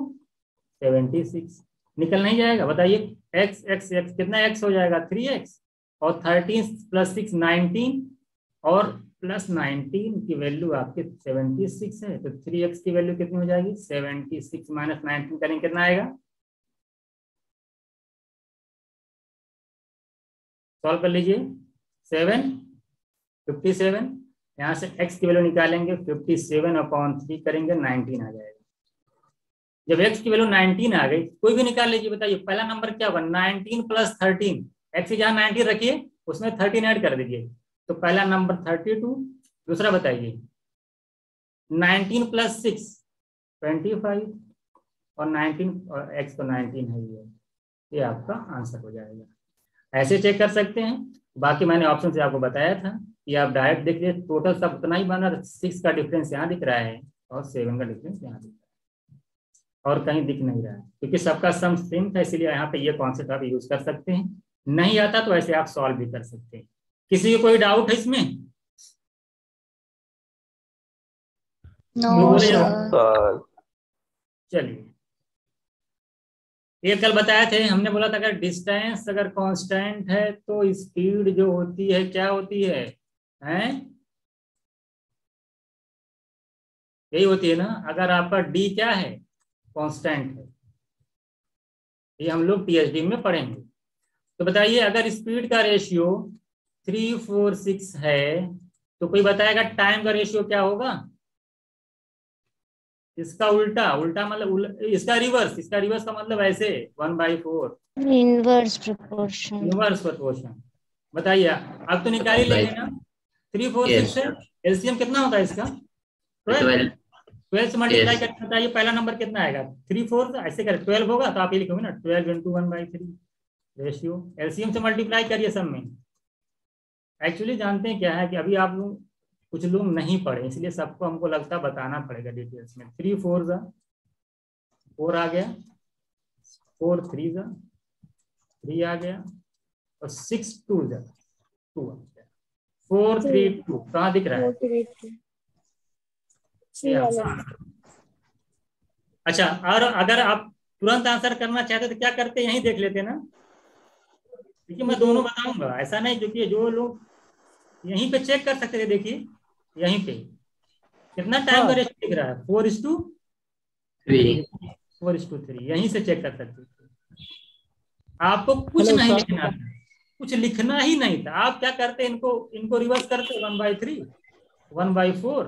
76। निकल नहीं जाएगा? बताइए, x x x कितना x हो जाएगा? 3x, और 13 प्लस 6 19, और प्लस 19 की वैल्यू आपके 76 है, तो 3x की वैल्यू कितनी हो जाएगी? 76 माइनस 19 करेंगे कितना आएगा? सॉल्व कर लीजिए। 57, यहाँ से x की वैल्यू निकालेंगे, 57/3 करेंगे, 19 आ जाएगा। जब x की वैल्यू 19 आ गई, कोई भी निकाल लीजिए। बताइए पहला नंबर क्या होगा? 19 प्लस 13, x जहाँ 19 रखिए उसमें 13 ऐड कर दीजिए, तो पहला नंबर 32। दूसरा बताइए 19 प्लस 6 25, और 19 और x तो 19 है, ये आपका आंसर हो जाएगा। ऐसे चेक कर सकते हैं। बाकी मैंने ऑप्शन से आपको बताया था कि आप डायरेक्ट देख लीजिए, टोटल सब उतना ही बना, 6 का डिफरेंस यहाँ दिख रहा है और 7 का डिफरेंस यहाँ दिख रहा है, और कहीं दिख नहीं रहा है, क्योंकि सबका सम सेम था, इसलिए यहाँ पे ये कॉन्सेप्ट आप यूज कर सकते हैं। नहीं आता तो ऐसे आप सॉल्व भी कर सकते हैं। किसी को कोई डाउट है इसमें? No sir. चलिए, ये कल बताए थे, हमने बोला था अगर डिस्टेंस अगर कांस्टेंट है तो स्पीड जो होती है क्या होती है? हैं? यही होती है ना। अगर आपका डी क्या है? कांस्टेंट है। ये हम लोग पीएचडी में पढ़ेंगे। तो बताइए अगर स्पीड का रेशियो 346 है तो कोई बताएगा टाइम का रेशियो क्या होगा? इसका उल्टा मतलब इसका रिवर्स का मतलब ऐसे 1/4 इनवर्स प्रोपोर्शन। बताइए, अब तो निकाल ही लेंगे ना। 346 है, एलसीएम कितना होता है इसका? 12 से मल्टीप्लाई करके बताइए पहला नंबर कितना आएगा? 3/4 ऐसे कर 12 होगा तो आप ये लिखोगे ना 12 × 1/3 रेशियो। एलसीएम से मल्टीप्लाई करिए सब में। एक्चुअली जानते हैं क्या है कि अभी आप लोग कुछ लोग नहीं पढ़े, इसलिए सबको हमको लगता है बताना पड़ेगा डिटेल्स में। 3 4 4 आ गया, 4 3 3 आ गया, और 6 2 2 आ गया। 4 3 2 कहाँ दिख रहा है? अच्छा, और अगर आप तुरंत आंसर करना चाहते तो क्या करते? यहीं देख लेते ना, क्योंकि मैं दोनों बताऊंगा। ऐसा नहीं, क्योंकि जो लोग यहीं पे चेक कर सकते थे, देखिए यहीं पे कितना टाइम का रेशियो दिख रहा है? 4:3, 4:3, यहीं से चेक कर सकते थे। आपको कुछ नहीं लिखना था, कुछ लिखना ही नहीं था। आप क्या करते? इनको रिवर्स करते 1/3 1/4,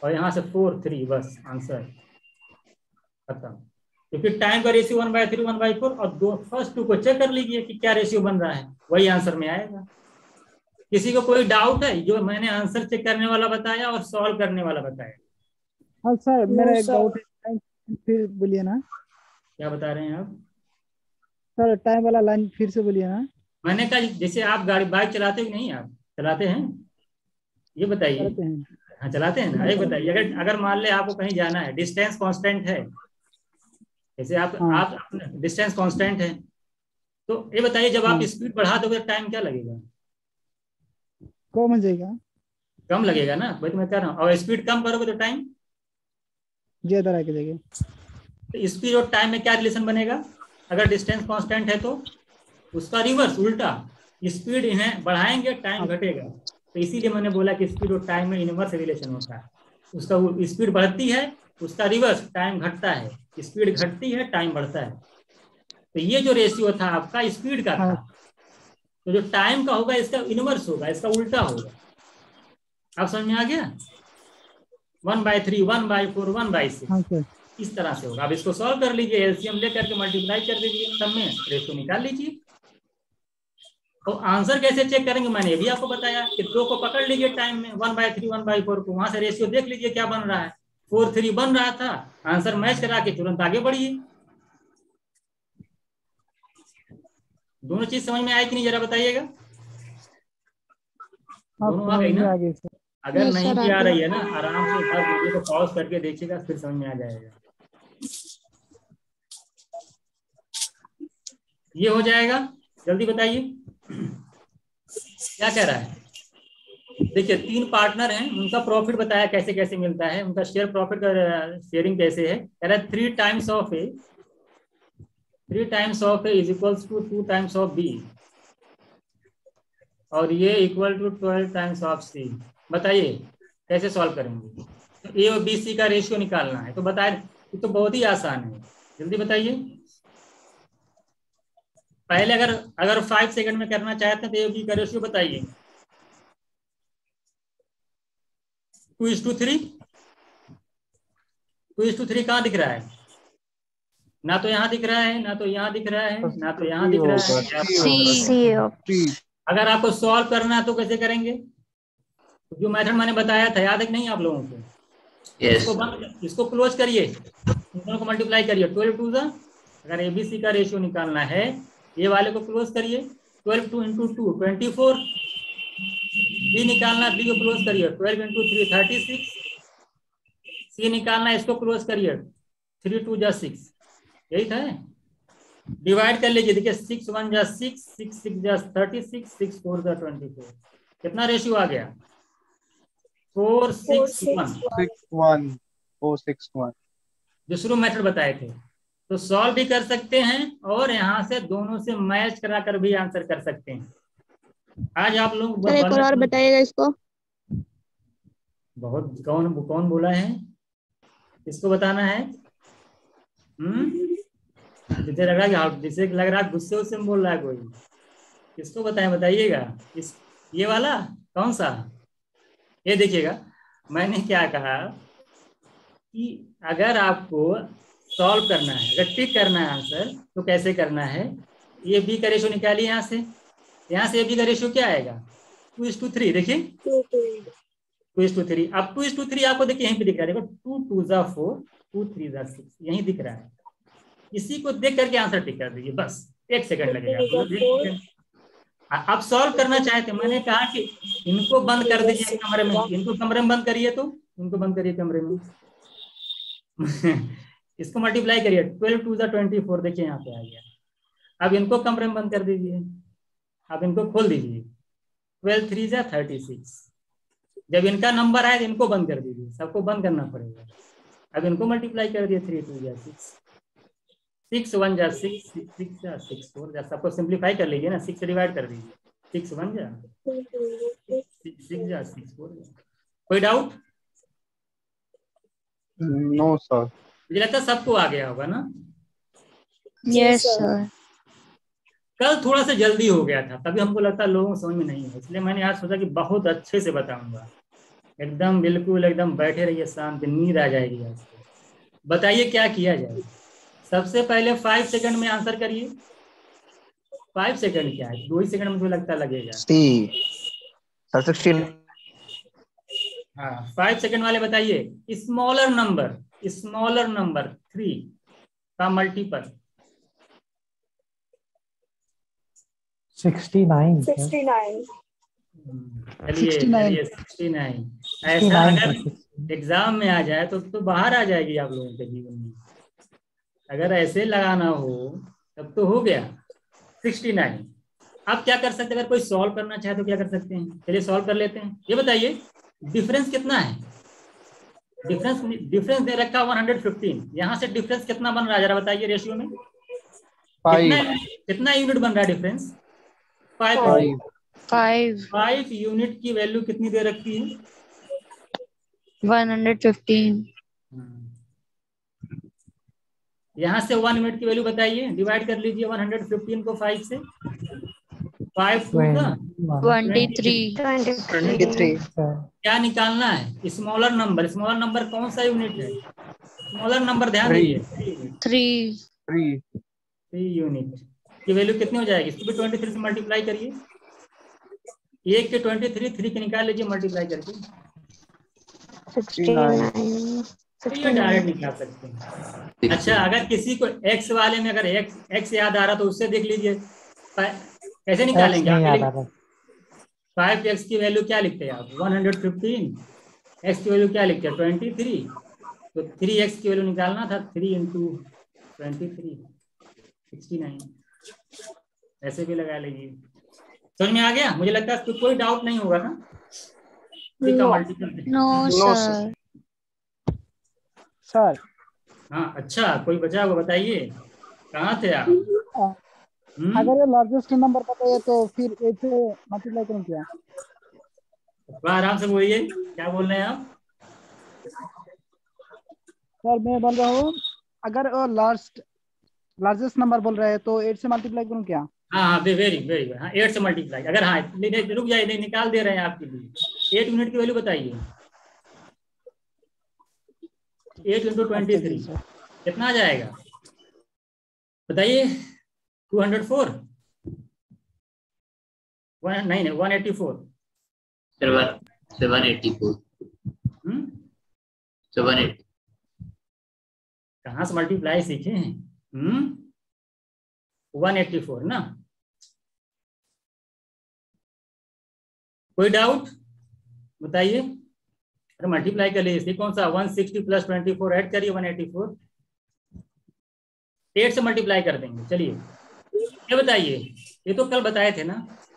और यहाँ से 4 3, बस आंसर खत्म। क्योंकि टाइम का रेशियो 1/3 1/4, और फर्स्ट 2 को चेक कर लीजिए कि क्या रेशियो बन रहा है, वही आंसर में आएगा। किसी को कोई डाउट है? जो मैंने आंसर चेक करने वाला बताया और सॉल्व करने वाला बताया। हाँ सर, मेरा एक सर। डाउट है, फिर बोलिए ना क्या बता रहे हैं आप? सर, टाइम वाला लाइन फिर से बोलिए ना। मैंने कहा जैसे आप गाड़ी बाइक चलाते हो कि नहीं, आप चलाते हैं, ये बताइए। करते हैं। हाँ चलाते हैं ना, ये बताइए। अगर अगर मान ले आपको कहीं जाना है, डिस्टेंस कांस्टेंट है, जैसे हाँ। आप डिस्टेंस कांस्टेंट है, तो ये बताइए जब आप हाँ। स्पीड बढ़ा दोगे टाइम क्या लगेगा? कम हो जाएगा, कम लगेगा ना, वही तो मैं कह रहा हूँ। और स्पीड कम करोगे तो टाइम ज्यादा रह जाएगा। तो स्पीड और टाइम में क्या रिलेशन बनेगा? अगर डिस्टेंस कांस्टेंट है तो उसका रिवर्स, उल्टा, स्पीड इन्हें बढ़ाएंगे टाइम घटेगा। तो इसीलिए मैंने बोला कि स्पीड और टाइम में इनवर्स रिलेशन होता है। उसका स्पीड बढ़ती है, उसका रिवर्स टाइम घटता है, स्पीड घटती है टाइम बढ़ता है। तो ये जो रेशियो था आपका स्पीड का था, तो जो टाइम का होगा इसका इनवर्स होगा, इसका उल्टा होगा। आप समझ में आ गया? 1/3, 1/4, 1/6, हाँ सर। इस तरह से होगा। अब इसको सॉल्व कर लीजिए, एलसीएम लेकर के मल्टीप्लाई कर दीजिए, सब में रेशियो निकाल लीजिए। तो आंसर कैसे चेक करेंगे मैंने ये भी आपको बताया कि 2 को पकड़ लीजिए टाइम में, 1/3, 1/4 को, वहां से रेशियो देख लीजिए क्या बन रहा है। 4:3 बन रहा था, आंसर मैच करा के तुरंत आगे बढ़िए। दोनों चीज समझ में आई कि नहीं, जरा बताइएगा। दोनों आ गई ना? अगर नहीं भी आ रही है ना, आराम से एक बार वीडियो को पॉज करके देखिएगा, फिर समझ में आ जाएगा। ये हो जाएगा, जल्दी बताइए क्या कह रहा है। देखिए 3 पार्टनर हैं, उनका प्रॉफिट बताया कैसे कैसे मिलता है, उनका शेयर प्रॉफिट का शेयरिंग कैसे है। कह रहा है 3 times of a is equals to 2 times of b, और ये equal to 12 times of c. बताइए कैसे सॉल्व करेंगे। तो ए और बी सी का रेशियो निकालना है, तो बताए, ये तो बहुत ही आसान है, जल्दी बताइए। पहले अगर 5 सेकंड में करना चाहते हैं तो ए और बी का रेशियो बताइए। 2:3, 2:3 कहाँ दिख रहा है? ना तो यहाँ दिख रहा है, ना तो यहाँ दिख रहा है, ना तो यहाँ दिख रहा है। अगर आपको सॉल्व करना है तो कैसे करेंगे? जो मेथड मैंने बताया था, याद है कि नहीं आप लोगों को? yes. इसको क्लोज करिए, इन दोनों को मल्टीप्लाई करिए। 12 2 अगर एबीसी का रेशियो निकालना है, ये वाले को क्लोज करिए, 12 2 × 2 24, बी निकालना, बी को क्लोज करिए, 12 × 3 36, सी निकालना, इसको क्लोज करिए, 3 2 6, यही था। डिवाइड कर लीजिए, देखिए 6 1 6, 6 6 36, 6 4 24, कितना रेशियो आ गया? 4 6 1, 461 जो शुरू मेथड बताए थे। तो सॉल्व भी कर सकते हैं और यहाँ से दोनों से मैच करा कर भी आंसर कर सकते हैं। आज आप लोग एक और बताइएगा इसको। बहुत कौन बोला है इसको बताना है? जिसे लग रहा है, जिसे लग रहा है गुस्से उससे बोल रहा है कोई, किसको बताएं, बताइएगा। इस ये वाला कौन सा? ये देखिएगा, मैंने क्या कहा कि अगर आपको सॉल्व करना है, अगर टिक करना है आंसर, तो कैसे करना है? ये बी का रेशियो निकालिए यहाँ से ए बी का रेशियो क्या आएगा? 2:3, देखिए 2:3। अब 2:3 आपको देखिए यहीं पे दिख रहा है, देखो 2 2 4, 2 3 6, यहीं दिख रहा है। इसी को देख करके आंसर टिक कर दीजिए, बस 1 सेकंड लगेगा। आप सॉल्व करना चाहते, मैंने कहा कि इनको बंद कर दीजिए कमरे में, इनको कमरे में बंद करिए, तो इनको बंद करिए कमरे में। इसको मल्टीप्लाई करिए, 12 2 24, देखिए यहाँ पे आ गया। अब इनको कमरे में बंद कर दीजिए, अब इनको खोल दीजिए, 12 3 36। जब इनका नंबर आए इनको बंद कर दीजिए, सबको बंद करना पड़ेगा। अब इनको मल्टीप्लाई कर दिए, 3 2 6, 6 1 6, 6 6 4, सबको सिंप्लीफाई कर लीजिए ना, 6 से डिवाइड कर दीजिए, 6 1 6 6 4। कोई डाउट? No sir. मुझे लगता है सबको आ गया होगा ना। Yes sir. कल थोड़ा सा जल्दी हो गया था, तभी हमको लगता है लोगों को समझ में नहीं है, इसलिए मैंने आज सोचा कि बहुत अच्छे से बताऊंगा, एकदम बिल्कुल एकदम बैठे रहिए, शांत, नींद आ जाएगी आपको। बताइए क्या किया जाए। सबसे पहले 5 सेकंड में आंसर करिए। 5 सेकंड क्या है, 2 ही सेकंड मुझे लगता लगेगा। सर 16। हाँ 5 सेकंड वाले बताइए स्मॉलर नंबर 3 का मल्टीपल। 69 सर। 69 चलिए 69 69। ऐसा 69 अगर सर। एग्जाम में आ जाए तो बाहर आ जाएगी आप लोगों के जीवन में। अगर ऐसे लगाना हो तब तो हो गया 69। आप क्या कर सकते हैं, अगर कोई सॉल्व करना चाहे तो क्या कर सकते हैं, चलिए सॉल्व कर लेते हैं। ये बताइए डिफरेंस कितना है। डिफरेंस दे रखा 115, यहाँ से डिफरेंस कितना बन रहा है जरा बताइए रेशियो में। कितना यूनिट बन रहा है डिफरेंस? 5 5 यूनिट की वैल्यू कितनी दे रखी है? 115। यहाँ से 1 यूनिट की वैल्यू बताइए, डिवाइड कर लीजिए 115 को 5 से। 5 2 का 23। 23 सर। क्या निकालना है? स्मॉलर नंबर कौन सा यूनिट है? स्मॉलर नंबर ध्यान दीजिए 3 3 यूनिट की वैल्यू कितनी हो जाएगी? इसको भी 23 से मल्टीप्लाई करिए। 1 के 23, 3 के निकाल लीजिए मल्टीप्लाई करके। 69 ये डायरेक्ट निकाल सकते हैं। अच्छा अगर किसी को x वाले में अगर x याद आ रहा तो उससे देख लीजिए कैसे निकालेंगे आप। 5x की वैल्यू क्या लिखते हैं आप? 115। x की वैल्यू क्या लिखते हैं? 23। तो 3x की वैल्यू निकालना था, 3 इंटू 23 69। ऐसे भी लगा लीजिए। समझ में आ गया? मुझे लगता है कोई डाउट नहीं होगा ना। का मल्टीपल नो सर। सर हाँ अच्छा कोई बचा हुआ बताइए, कहाँ थे आप? अगर ये लार्जेस्ट नंबर पता है तो फिर 8 से मल्टीप्लाई करूं क्या? थोड़ा आराम से बोलिए, क्या बोल रहे हैं आप? सर मैं बोल रहा हूँ अगर लार्जेस्ट नंबर बोल रहे हैं तो 8 से मल्टीप्लाई करूं क्या? हाँ वेरी गुड। हाँ 8 से मल्टीप्लाई। अगर हाँ रुक जाइए, नहीं निकाल दे रहे हैं आपके लिए। 8 यूनिट की वैल्यू बताइए। 8 इंटू 23 कितना आ जाएगा बताइए? 204 नहीं 184। 784। 780। कहाँ से मल्टीप्लाई सीखे हैं? 184 ना। कोई डाउट बताइए? अरे मल्टीप्लाई कर लीजिए। कौन सा 160 प्लस 24 ऐड करिए 184। 8 से मल्टीप्लाई कर देंगे। चलिए ये बताइए, ये तो कल बताए थे ना,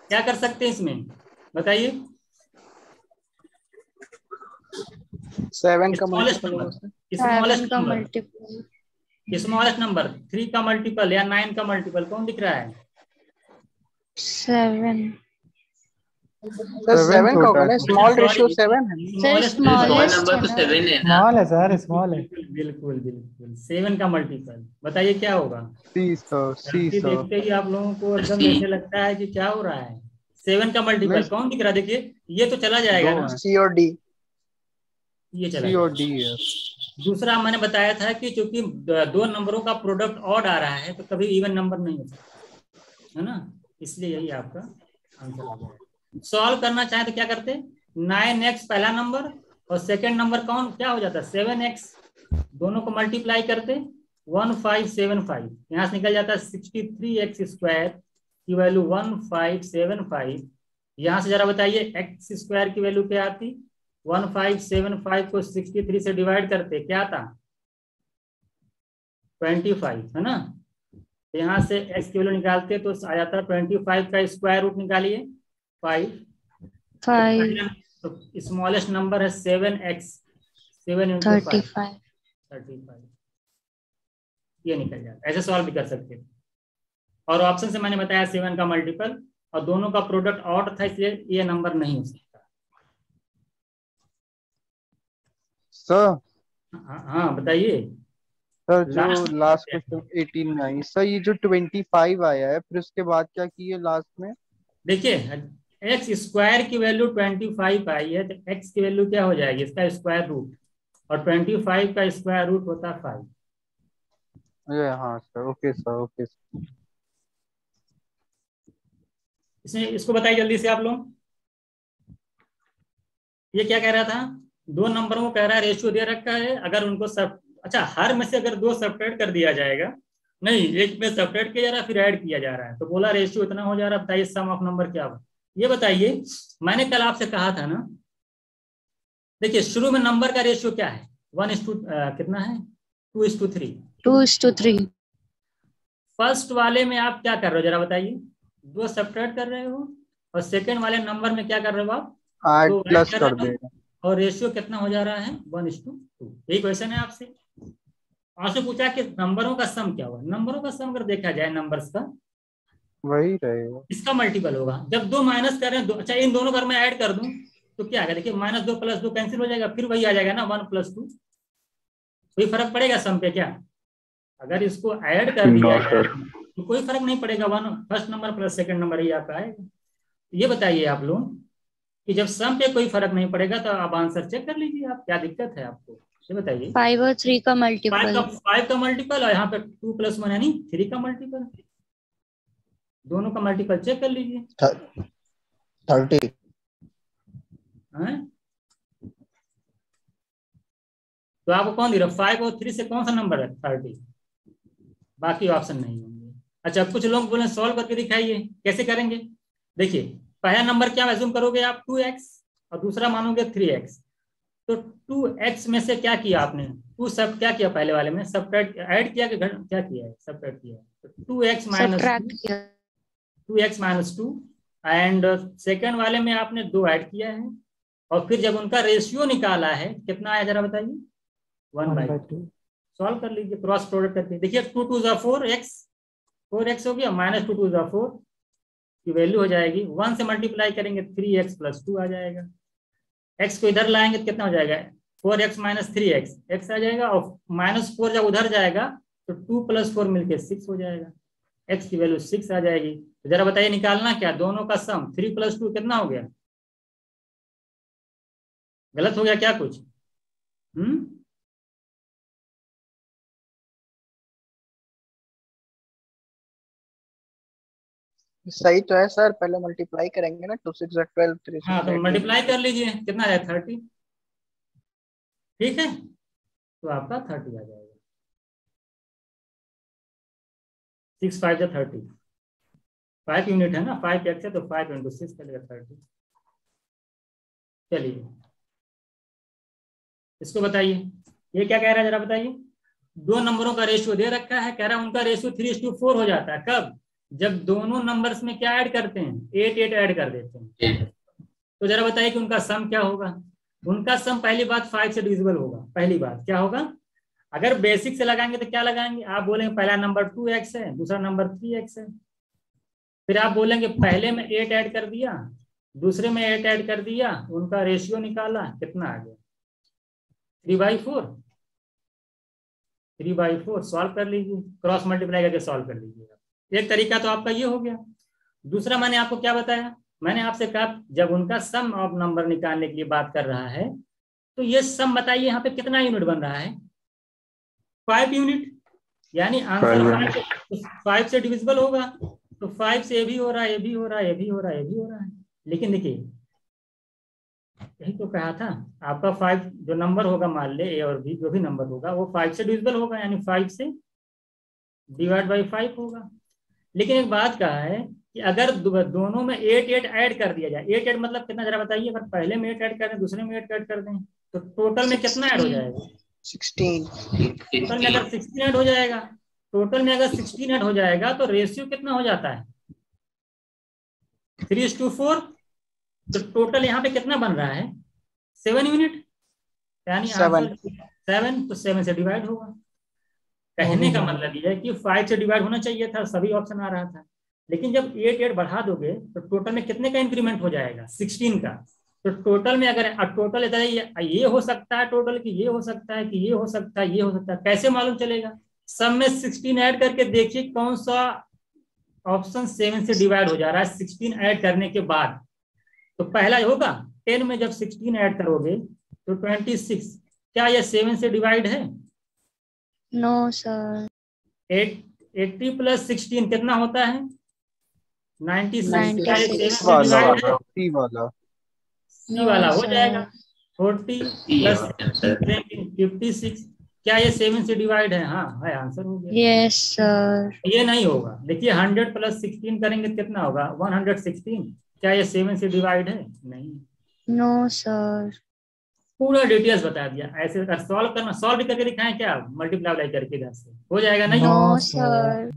क्या कर सकते हैं इसमें बताइए? 7 का स्मॉलेस्ट नंबर 3 का मल्टीपल या 9 का मल्टीपल कौन दिख रहा है? 7 7 का होगा ना। स्मॉल रेशियो 7 है। स्मॉल नंबर तो 7 है ना। स्मॉल है सर, स्मॉल है। बिल्कुल 7 का मल्टीपल बताइए क्या होगा? देखते ही आप लोगों को एकदम ऐसे लगता है कि क्या हो रहा है। 7 का मल्टीपल कौन दिख रहा है? देखिए ये तो चला जाएगा ना, C और D। ये चला जाएगा। दूसरा मैंने बताया था कि चूंकि 2 नंबरों का प्रोडक्ट ऑड आ रहा है तो कभी इवन नंबर नहीं हो सकता है ना, इसलिए यही आपका आंसर आ जाएगा। सॉल्व करना चाहे तो क्या करते? 9x पहला नंबर और सेकंड नंबर कौन क्या हो जाता है? 7x। दोनों को मल्टीप्लाई करते 1575, यहाँ से निकल जाता है 63x स्क्वायर की वैल्यू 1575। यहाँ से जरा बताइए x स्क्वायर की वैल्यू क्या आती? 1575 को 63 से डिवाइड करते क्या आता? 25 है ना। यहाँ से x की वैल्यू निकालते तो आ जाता है 25 का स्क्वायर रूट निकालिए 5। तो स्मॉलेस्ट नंबर है 7x। 7 इंटू 35 ये निकल जाता है। ऐसे सॉल्व भी कर सकते हैं। और ऑप्शन से मैंने बताया 7 का मल्टीपल और दोनों का प्रोडक्ट ऑड था इसलिए ये नंबर नहीं हो सकता। सर हाँ बताइए सर। जो लास्ट क्वेश्चन 18 में आई सर, ये जो 25 आया है फिर उसके बाद क्या किए लास्ट में? देखिए एक्स स्क्वायर की वैल्यू 25 आई है तो एक्स की वैल्यू क्या हो जाएगी? इसका स्क्वायर रूट, और 25 का स्क्वायर रूट होता है 5। हाँ सर। Okay sir. इसमें इसको बताइए जल्दी से आप लोग। ये क्या कह रहा था, दो नंबरों को कह रहा है रेशियो दे रखा है, अगर उनको सब, अच्छा हर में से अगर दो सब्ट्रैक्ट कर दिया जाएगा, नहीं एक में सब्ट्रैक्ट किया जा रहा है फिर ऐड किया जा रहा है, तो बोला रेशियो इतना हो जा रहा है, बताइए सम ऑफ नंबर क्या होगा। ये बताइए, मैंने कल आपसे कहा था ना, देखिए शुरू में नंबर का रेशियो क्या है, 1:2 कितना है, 2:3। 2:3। फर्स्ट वाले में आप क्या कर रहे हो जरा बताइए, दो सब्ट्रैक्ट कर रहे हो, और सेकंड वाले नंबर में क्या कर रहे हो आप, ऐड दो प्लस ऐड कर रहे हो, देगा। और रेशियो कितना हो जा रहा है 1:2। यही क्वेश्चन है आपसे। आपसे पूछा कि नंबरों का सम क्या होगा, नंबरों का सम अगर देखा जाए नंबर्स का, वही रहेगा। इसका मल्टीपल होगा। जब दो माइनस कर रहे हैं दो, अच्छा इन दोनों का मैं ऐड कर दूं तो क्या आएगा, देखिए -2 + 2 कैंसिल हो जाएगा, फिर वही आ जाएगा ना 1 + 2। कोई फर्क पड़ेगा सम पे क्या, अगर इसको ऐड कर दिया जाए तो कोई फर्क नहीं पड़ेगा, 1 first number plus second number ही आपका आएगा। ये बताइए आप लोग कि जब सम पे कोई फर्क नहीं पड़ेगा तो आप आंसर चेक कर लीजिए, आप क्या दिक्कत है आपको, ये बताइए। 5 और 3 का मल्टीपल। 5 का मल्टीपल और यहाँ पे 2 + 1 यानी 3 का मल्टीपल, दोनों का मल्टीपल चेक कर लीजिए। 30। तो आपको कौन दे रहा है, 5 और 3 से कौन सा नंबर है 30, बाकी ऑप्शन नहीं होंगे। अच्छा कुछ लोग बोले सॉल्व करके दिखाइए, कैसे करेंगे, देखिए पहला नंबर क्या एज्यूम करोगे आप 2x और दूसरा मानोगे 3x, तो 2x में से क्या किया आपने, 2 सब क्या किया पहले वाले में, सब्ट्रैक्ट ऐड किया कि क्या किया है, सब्ट्रैक्ट किया है, तो 2x - 2 एंड सेकंड वाले में आपने 2 ऐड किया है, और फिर जब उनका रेशियो निकाला है कितना आया जरा बताइए, 1/2। सॉल्व कर लीजिए क्रॉस प्रोडक्ट करके, देखिए 2 × 2 = 4x हो गया, -2 × 2 = 4 की वैल्यू हो जाएगी, 1 से मल्टीप्लाई करेंगे 3x + 2 आ जाएगा, x को इधर लाएंगे तो कितना हो जाएगा, 4x - 3x, x आ जाएगा, और -4 जब उधर जाएगा तो 2 + 4 मिलके 6 हो जाएगा, x की वैल्यू 6 आ जाएगी। तो जरा बताइए निकालना क्या, दोनों का सम 3 + 2 कितना हो गया, गलत हो गया क्या कुछ, सही तो है सर, पहले मल्टीप्लाई करेंगे ना, 2 6 12 3 हाँ तो मल्टीप्लाई कर लीजिए, कितना है 30, ठीक है, तो आपका 30 आ जाएगा, 6 × 5 = 30, 5 यूनिट है ना, 5x है तो 5 × 6 करेगा 30। चलिए इसको बताइए, ये क्या कह रहा है जरा बताइए, दो नंबरों का रेशियो दे रखा है, कह रहा है उनका रेशियो 3:4 हो जाता है, कब, जब दोनों नंबर्स में क्या ऐड करते हैं, 8 ऐड कर देते हैं। तो जरा बताइए कि उनका सम क्या होगा, उनका सम पहली बात 5 से डिविजिबल होगा, पहली बात क्या होगा, अगर बेसिक से लगाएंगे तो क्या लगाएंगे, आप बोलेंगे पहला नंबर 2x है, दूसरा नंबर 3x है, फिर आप बोलेंगे पहले में 8 ऐड कर दिया, दूसरे में 8 ऐड कर दिया, उनका रेशियो निकाला, कितना आ गया 3/4, 3/4 सॉल्व कर लीजिए, क्रॉस मल्टीप्लाई करके सॉल्व कर लीजिएगा। एक तरीका तो आपका ये हो गया। दूसरा मैंने आपको क्या बताया, मैंने आपसे कहा जब उनका सम ऑफ नंबर निकालने के लिए बात कर रहा है तो ये सम बताइए यहाँ पे कितना यूनिट बन रहा है, 5 यूनिट, यानी आंसर 5 से डिविजिबल होगा, तो 5 से ये भी हो रहा है, ये भी हो रहा है, ये भी हो रहा है, ये भी हो रहा है, लेकिन देखिए यही तो कहा था आपका 5 जो नंबर होगा, मान ले ए और बी जो भी नंबर होगा वो 5 से डिविजिबल होगा, यानी 5 से /5 होगा। लेकिन एक बात कहा है कि अगर दोनों में 8 ऐड कर दिया जाए, 8 मतलब कितना जरा बताइए, अगर पहले में 8 ऐड कर दें, दूसरे में 8 ऐड कर दें, तो टोटल में कितना ऐड हो जाएगा, 16। टोटल में अगर 16 ऐड हो जाएगा, टोटल में अगर 16 ऐड हो जाएगा तो रेशियो कितना हो जाता है 3:4, तो टोटल यहाँ पे कितना बन रहा है 7 यूनिट, यानी आंसर 7, तो 7 से डिवाइड होगा। कहने का मतलब ये है कि 5 से डिवाइड होना चाहिए था, सभी ऑप्शन आ रहा था, लेकिन जब 8 बढ़ा दोगे तो टोटल में कितने का इंक्रीमेंट हो जाएगा 16 का, तो टोटल में अगर टोटल इधर ये हो सकता है, टोटल की ये हो सकता है, कि ये हो सकता है, ये हो सकता है, कैसे मालूम चलेगा, सब में 16 ऐड करके देखिए कौन सा ऑप्शन 7 से डिवाइड हो जा रहा है 16 ऐड करने के बाद, तो पहला होगा 10 में जब 16 ऐड करोगे तो 26, क्या ये 7 से डिवाइड है, नो सर। 80 + 16 कितना होता है 96 वाला। सी No, वाला हो sir. जाएगा 40 प्लस 56। क्या ये 7 से डिवाइड है? हाँ है, आंसर हो गया। Yes, sir. ये नहीं होगा, देखिए 100 प्लस 16 करेंगे तो कितना होगा? 116। क्या ये 7 से डिवाइड है? नहीं। No, sir. पूरा डिटेल्स बता दिया। ऐसे अगर सॉल्व करना, सॉल्व भी करके दिखाएं क्या? मल्टीप्लाई करके इधर से हो जाएगा? नहीं No, No, sir.